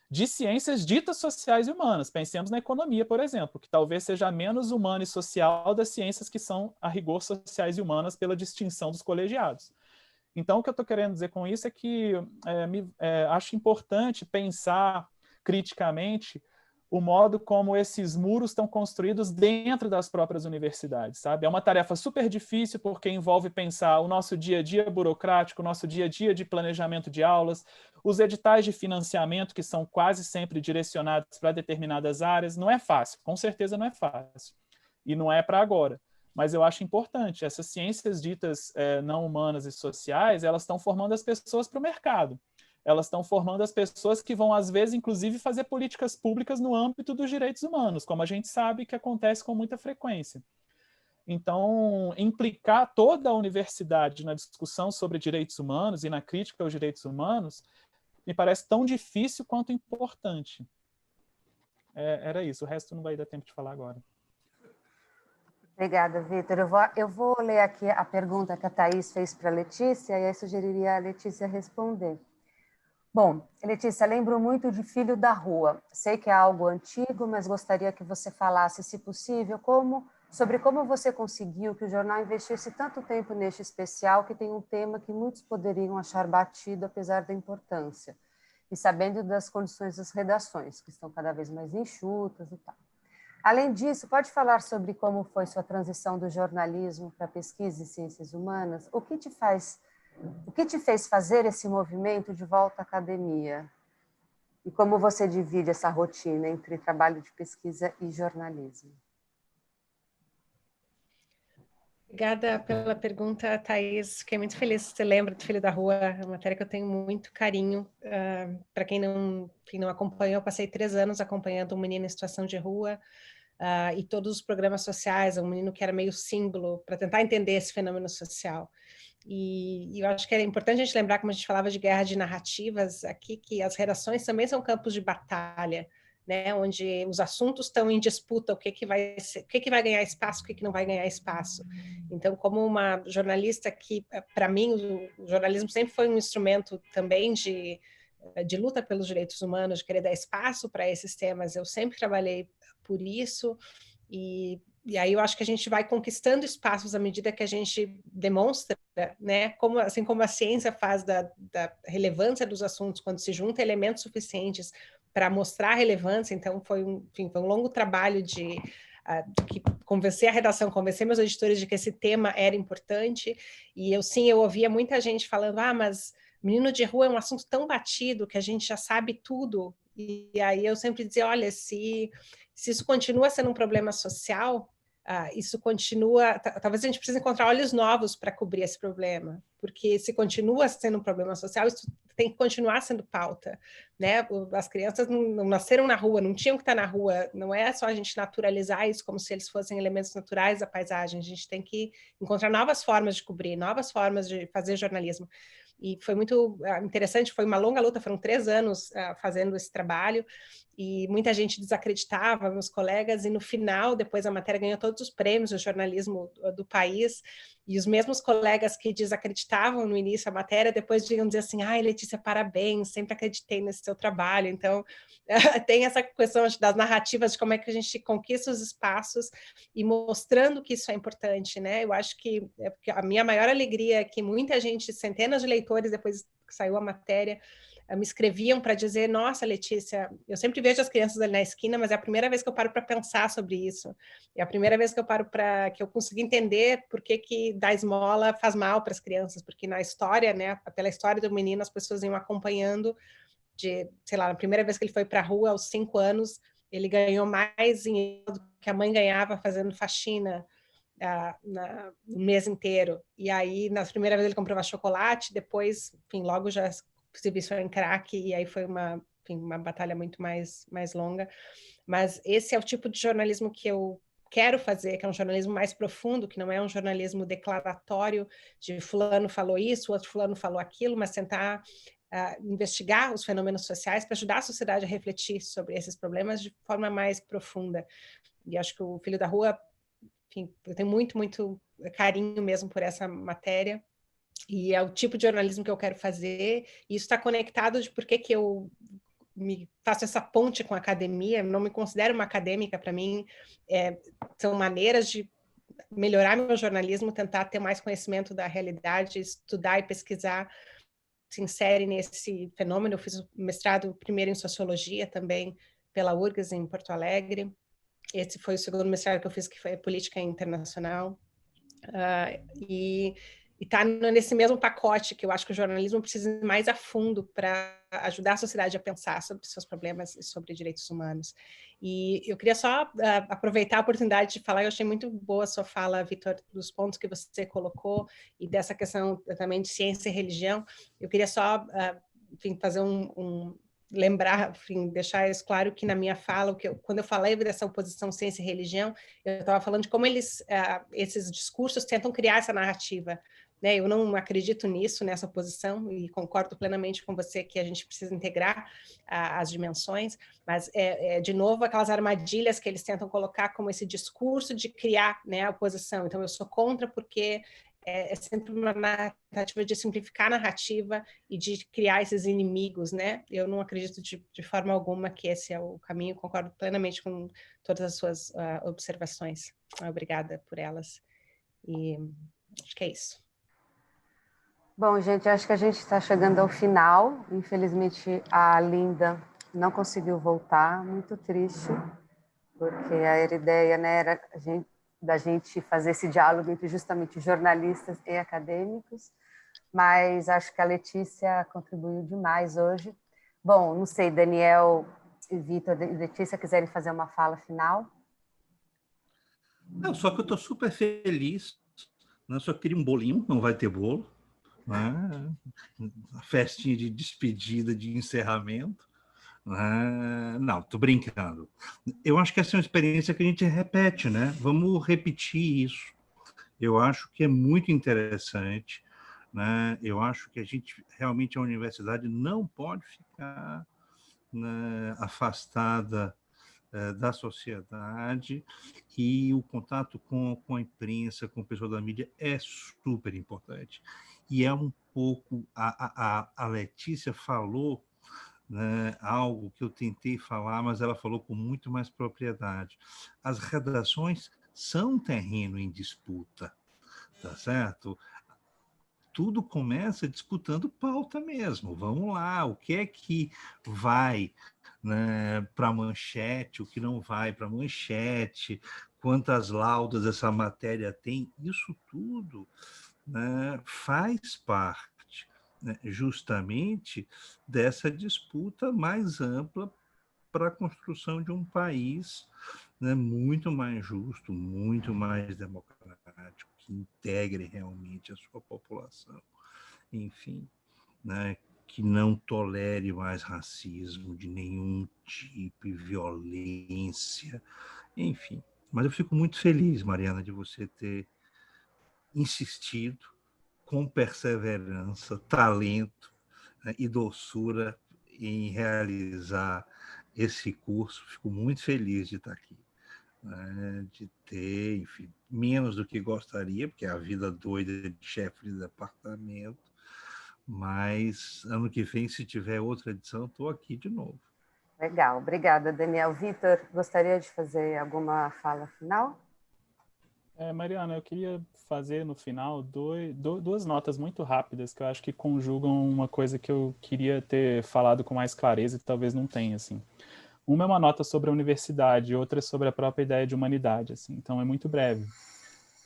de ciências ditas sociais e humanas. Pensemos na economia, por exemplo, que talvez seja a menos humana e social das ciências que são, a rigor, sociais e humanas pela distinção dos colegiados. Então, o que eu estou querendo dizer com isso é que acho importante pensar criticamente o modo como esses muros estão construídos dentro das próprias universidades, sabe? É uma tarefa super difícil porque envolve pensar o nosso dia a dia burocrático, o nosso dia a dia de planejamento de aulas, os editais de financiamento que são quase sempre direcionados para determinadas áreas. Não é fácil, com certeza não é fácil. E não é para agora. Mas eu acho importante. Essas ciências ditas não humanas e sociais, elas estão formando as pessoas para o mercado. Elas estão formando as pessoas que vão, às vezes, inclusive, fazer políticas públicas no âmbito dos direitos humanos, como a gente sabe que acontece com muita frequência. Então, implicar toda a universidade na discussão sobre direitos humanos e na crítica aos direitos humanos me parece tão difícil quanto importante. Era isso, o resto não vai dar tempo de falar agora. Obrigada, Vitor. Eu vou ler aqui a pergunta que a Thaís fez para a Letícia, e aí sugeriria a Letícia responder. Bom, Letícia, lembro muito de Filho da Rua. Sei que é algo antigo, mas gostaria que você falasse, se possível, sobre como você conseguiu que o jornal investisse tanto tempo neste especial, que tem um tema que muitos poderiam achar batido, apesar da importância, e sabendo das condições das redações, que estão cada vez mais enxutas e tal. Além disso, pode falar sobre como foi sua transição do jornalismo para pesquisa em ciências humanas? O que te fez fazer esse movimento de volta à academia? E como você divide essa rotina entre trabalho de pesquisa e jornalismo? Obrigada pela pergunta, Thaís. Fiquei muito feliz que você lembra do Filho da Rua, é uma matéria que eu tenho muito carinho. Para quem não acompanhou, eu passei 3 anos acompanhando um menino em situação de rua e todos os programas sociais, um menino que era meio símbolo para tentar entender esse fenômeno social. E eu acho que é importante a gente lembrar, como a gente falava de guerra de narrativas aqui, que as redações também são campos de batalha, né, onde os assuntos estão em disputa, o que vai ganhar espaço, o que não vai ganhar espaço. Então, como uma jornalista que, para mim, o jornalismo sempre foi um instrumento também de luta pelos direitos humanos, de querer dar espaço para esses temas, eu sempre trabalhei por isso, e aí eu acho que a gente vai conquistando espaços à medida que a gente demonstra, né, assim como a ciência faz da relevância dos assuntos, quando se junta elementos suficientes para mostrar a relevância. Então, foi um longo trabalho de convencer a redação, convencer meus editores de que esse tema era importante. E eu ouvia muita gente falando, mas menino de rua é um assunto tão batido que a gente já sabe tudo. E aí eu sempre dizia, olha, se isso continua sendo um problema social, isso continua... Talvez a gente precise encontrar olhos novos para cobrir esse problema, porque se continua sendo um problema social, isso tem que continuar sendo pauta, né? As crianças não nasceram na rua, não tinham que estar na rua, não é só a gente naturalizar isso como se eles fossem elementos naturais da paisagem, a gente tem que encontrar novas formas de cobrir, novas formas de fazer jornalismo. E foi muito interessante, foi uma longa luta, foram 3 anos fazendo esse trabalho, e muita gente desacreditava, meus colegas, e no final, depois a matéria ganhou todos os prêmios de jornalismo do país, e os mesmos colegas que desacreditavam no início a matéria, depois iam dizer assim, Letícia, parabéns, sempre acreditei nesse seu trabalho. Então, tem essa questão das narrativas, de como é que a gente conquista os espaços e mostrando que isso é importante, né? Eu acho que a minha maior alegria é que muita gente, centenas de leitores, depois que saiu a matéria, me escreviam para dizer, nossa, Letícia, eu sempre vejo as crianças ali na esquina, mas é a primeira vez que eu paro para pensar sobre isso. É a primeira vez que eu paro que eu consigo entender por que dar esmola faz mal para as crianças, porque na história, né, pela história do menino, as pessoas iam acompanhando sei lá, na primeira vez que ele foi para a rua, aos 5 anos, ele ganhou mais dinheiro do que a mãe ganhava fazendo faxina no mês inteiro. E aí, na primeira vez ele comprava chocolate, depois, enfim, logo já se viciou em crack, e aí foi uma batalha muito mais longa. Mas esse é o tipo de jornalismo que eu quero fazer, que é um jornalismo mais profundo, que não é um jornalismo declaratório de fulano falou isso, outro fulano falou aquilo, mas tentar investigar os fenômenos sociais para ajudar a sociedade a refletir sobre esses problemas de forma mais profunda. E acho que o Filho da Rua, enfim, eu tenho muito, muito carinho mesmo por essa matéria, e é o tipo de jornalismo que eu quero fazer, e isso está conectado de por que eu me faço essa ponte com a academia, não me considero uma acadêmica, para mim, são maneiras de melhorar meu jornalismo, tentar ter mais conhecimento da realidade, estudar e pesquisar, se insere nesse fenômeno. Eu fiz o mestrado primeiro em Sociologia também, pela URGS, em Porto Alegre. Esse foi o segundo mestrado que eu fiz, que foi Política Internacional. E está nesse mesmo pacote que eu acho que o jornalismo precisa ir mais a fundo para ajudar a sociedade a pensar sobre seus problemas e sobre direitos humanos. E eu queria só aproveitar a oportunidade de falar, eu achei muito boa a sua fala, Vitor, dos pontos que você colocou e dessa questão também de ciência e religião. Eu queria só enfim, fazer lembrar, enfim, deixar isso claro que na minha fala, quando eu falei dessa oposição ciência e religião, eu estava falando de como esses discursos tentam criar essa narrativa, né? Eu não acredito nisso, nessa oposição, e concordo plenamente com você que a gente precisa integrar as dimensões, mas de novo, aquelas armadilhas que eles tentam colocar como esse discurso de criar, né, a oposição. Então, eu sou contra porque é sempre uma tentativa de simplificar a narrativa e de criar esses inimigos, né? Eu não acredito de forma alguma que esse é o caminho, concordo plenamente com todas as suas observações. Obrigada por elas. E acho que é isso. Bom, gente, acho que a gente está chegando ao final. Infelizmente, a Linda não conseguiu voltar, muito triste, porque a ideia, né, era da gente fazer esse diálogo entre justamente jornalistas e acadêmicos, mas acho que a Letícia contribuiu demais hoje. Bom, não sei, Daniel e Vitor e Letícia quiserem fazer uma fala final? Não, só que eu estou super feliz, né? Só queria um bolinho, não vai ter bolo, né? A festinha de despedida, de encerramento. Não, estou brincando. Eu acho que essa é uma experiência que a gente repete, né? Vamos repetir isso. Eu acho que é muito interessante, né? Eu acho que realmente a universidade não pode ficar, né, afastada da sociedade, e o contato com a imprensa, com o pessoal da mídia é super importante. E é um pouco, a Letícia falou, né, algo que eu tentei falar, mas ela falou com muito mais propriedade. As redações são terreno em disputa, tá certo? Tudo começa disputando pauta mesmo. Vamos lá, o que é que vai né, para manchete, o que não vai para manchete, quantas laudas essa matéria tem, isso tudo, né, faz parte, né, justamente dessa disputa mais ampla para a construção de um país, né, muito mais justo, muito mais democrático, que integre realmente a sua população, enfim, né, que não tolere mais racismo de nenhum tipo e violência, enfim. Mas eu fico muito feliz, Mariana, de você ter insistido com perseverança, talento, né, e doçura em realizar esse curso. Fico muito feliz de estar aqui, né, de ter, enfim, menos do que gostaria, porque é a vida doida de chefe de departamento, mas ano que vem, se tiver outra edição, estou aqui de novo. Legal, obrigada, Daniel. Vitor, gostaria de fazer alguma fala final? Mariana, eu queria fazer no final duas notas muito rápidas que eu acho que conjugam uma coisa que eu queria ter falado com mais clareza e talvez não tenha, assim. Uma é uma nota sobre a universidade, outra é sobre a própria ideia de humanidade, assim, então é muito breve.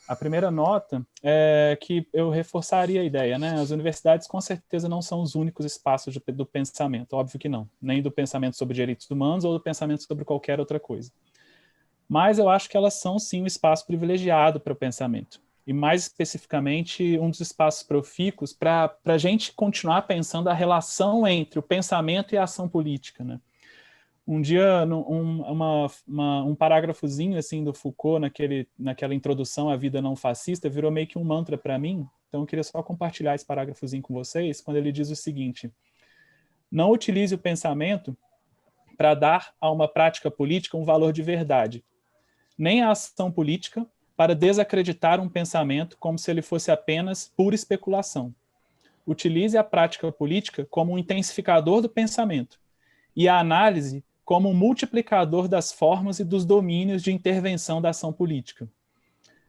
A primeira nota é que eu reforçaria a ideia, né? As universidades com certeza não são os únicos espaços do pensamento, óbvio que não, nem do pensamento sobre direitos humanos ou do pensamento sobre qualquer outra coisa. Mas eu acho que elas são sim um espaço privilegiado para o pensamento. E mais especificamente, um dos espaços profícuos para a gente continuar pensando a relação entre o pensamento e a ação política, né? Um dia, um parágrafozinho assim do Foucault, naquela introdução à vida não fascista, virou meio que um mantra para mim. Então eu queria só compartilhar esse parágrafozinho com vocês, quando ele diz o seguinte: não utilize o pensamento para dar a uma prática política um valor de verdade, nem a ação política para desacreditar um pensamento como se ele fosse apenas pura especulação. Utilize a prática política como um intensificador do pensamento e a análise como um multiplicador das formas e dos domínios de intervenção da ação política.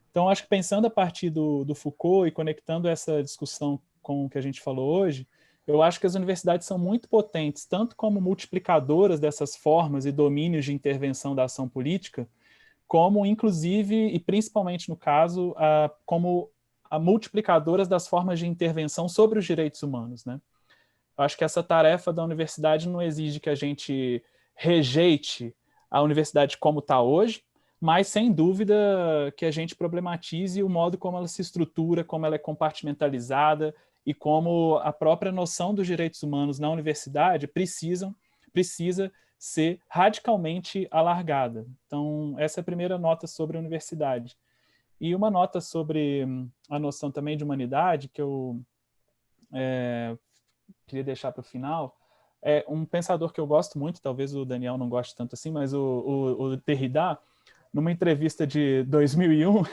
Então, acho que pensando a partir do Foucault e conectando essa discussão com o que a gente falou hoje, eu acho que as universidades são muito potentes, tanto como multiplicadoras dessas formas e domínios de intervenção da ação política, como, inclusive, e principalmente no caso, como multiplicadoras das formas de intervenção sobre os direitos humanos, né? Eu acho que essa tarefa da universidade não exige que a gente rejeite a universidade como está hoje, mas, sem dúvida, que a gente problematize o modo como ela se estrutura, como ela é compartimentalizada e como a própria noção dos direitos humanos na universidade precisa ser radicalmente alargada. Então, essa é a primeira nota sobre a universidade. E uma nota sobre a noção também de humanidade, que eu queria deixar para o final, é um pensador que eu gosto muito, talvez o Daniel não goste tanto assim, mas o Derrida, numa entrevista de 2001,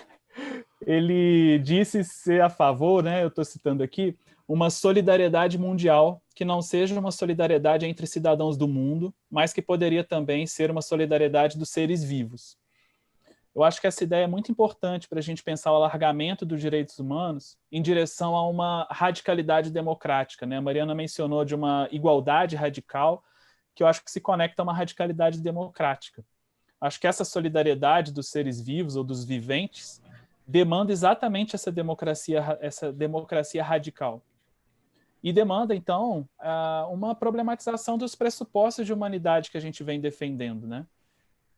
ele disse ser a favor, né, eu estou citando aqui, uma solidariedade mundial que não seja uma solidariedade entre cidadãos do mundo, mas que poderia também ser uma solidariedade dos seres vivos. Eu acho que essa ideia é muito importante para a gente pensar o alargamento dos direitos humanos em direção a uma radicalidade democrática, né? A Mariana mencionou de uma igualdade radical, que eu acho que se conecta a uma radicalidade democrática. Acho que essa solidariedade dos seres vivos ou dos viventes demanda exatamente essa democracia radical. E demanda, então, uma problematização dos pressupostos de humanidade que a gente vem defendendo, né?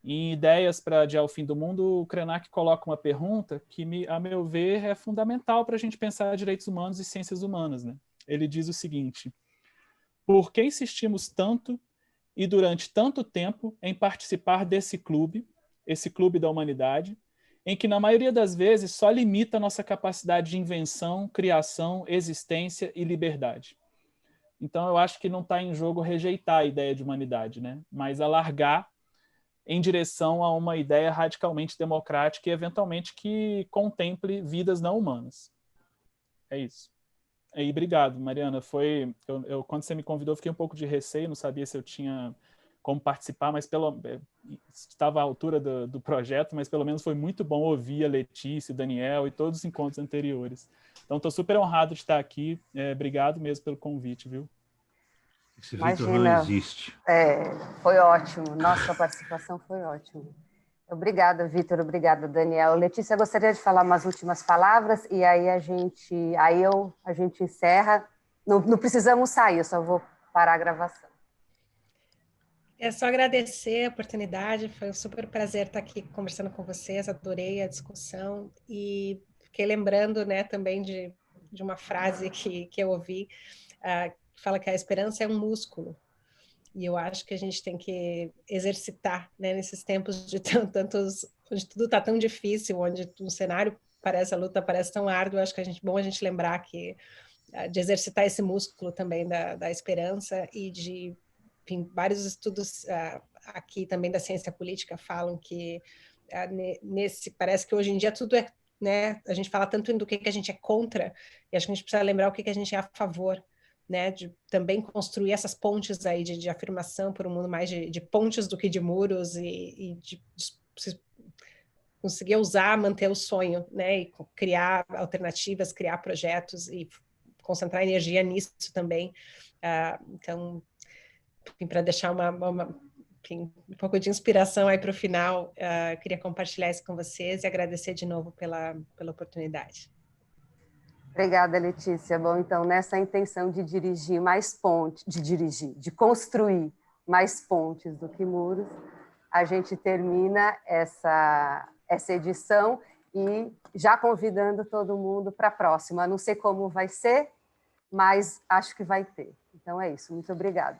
Em Ideias para Adiar o Fim do Mundo, o Krenak coloca uma pergunta que, a meu ver, é fundamental para a gente pensar direitos humanos e ciências humanas, né? Ele diz o seguinte: por que insistimos tanto e durante tanto tempo em participar desse clube, esse clube da humanidade, em que, na maioria das vezes, só limita a nossa capacidade de invenção, criação, existência e liberdade? Então, eu acho que não está em jogo rejeitar a ideia de humanidade, né? Mas alargar em direção a uma ideia radicalmente democrática e, eventualmente, que contemple vidas não humanas. É isso. E obrigado, Mariana. Quando você me convidou, fiquei um pouco de receio, não sabia se eu tinha como participar, mas estava à altura do projeto, mas pelo menos foi muito bom ouvir a Letícia, o Daniel e todos os encontros anteriores. Então, estou super honrado de estar aqui. Obrigado mesmo pelo convite, viu? Esse Vitor Imagina, não existe. Foi ótimo, nossa participação foi ótima. Obrigada, Vitor, obrigada, Daniel. Letícia, gostaria de falar umas últimas palavras e aí a gente encerra. Não precisamos sair, eu só vou parar a gravação. É só agradecer a oportunidade, foi um super prazer estar aqui conversando com vocês, adorei a discussão e fiquei lembrando, né, também de uma frase que eu ouvi, que fala que a esperança é um músculo, e eu acho que a gente tem que exercitar, né, nesses tempos de onde tudo está tão difícil, onde um cenário parece, a luta parece tão árdua, acho que bom a gente lembrar de exercitar esse músculo também da esperança e de, enfim, vários estudos aqui também da ciência política falam que parece que hoje em dia tudo né, a gente fala tanto do que a gente é contra, e acho que a gente precisa lembrar o que a gente é a favor, né, de também construir essas pontes aí de afirmação por um mundo mais de pontes do que de muros e de conseguir manter o sonho, né, e criar alternativas, criar projetos e concentrar energia nisso também. Então, para deixar um pouco de inspiração aí para o final, queria compartilhar isso com vocês e agradecer de novo pela oportunidade. Obrigada, Letícia. Bom, então, nessa intenção de de construir mais pontes do que muros, a gente termina essa edição e já convidando todo mundo para a próxima. Não sei como vai ser, mas acho que vai ter. Então é isso. Muito obrigada.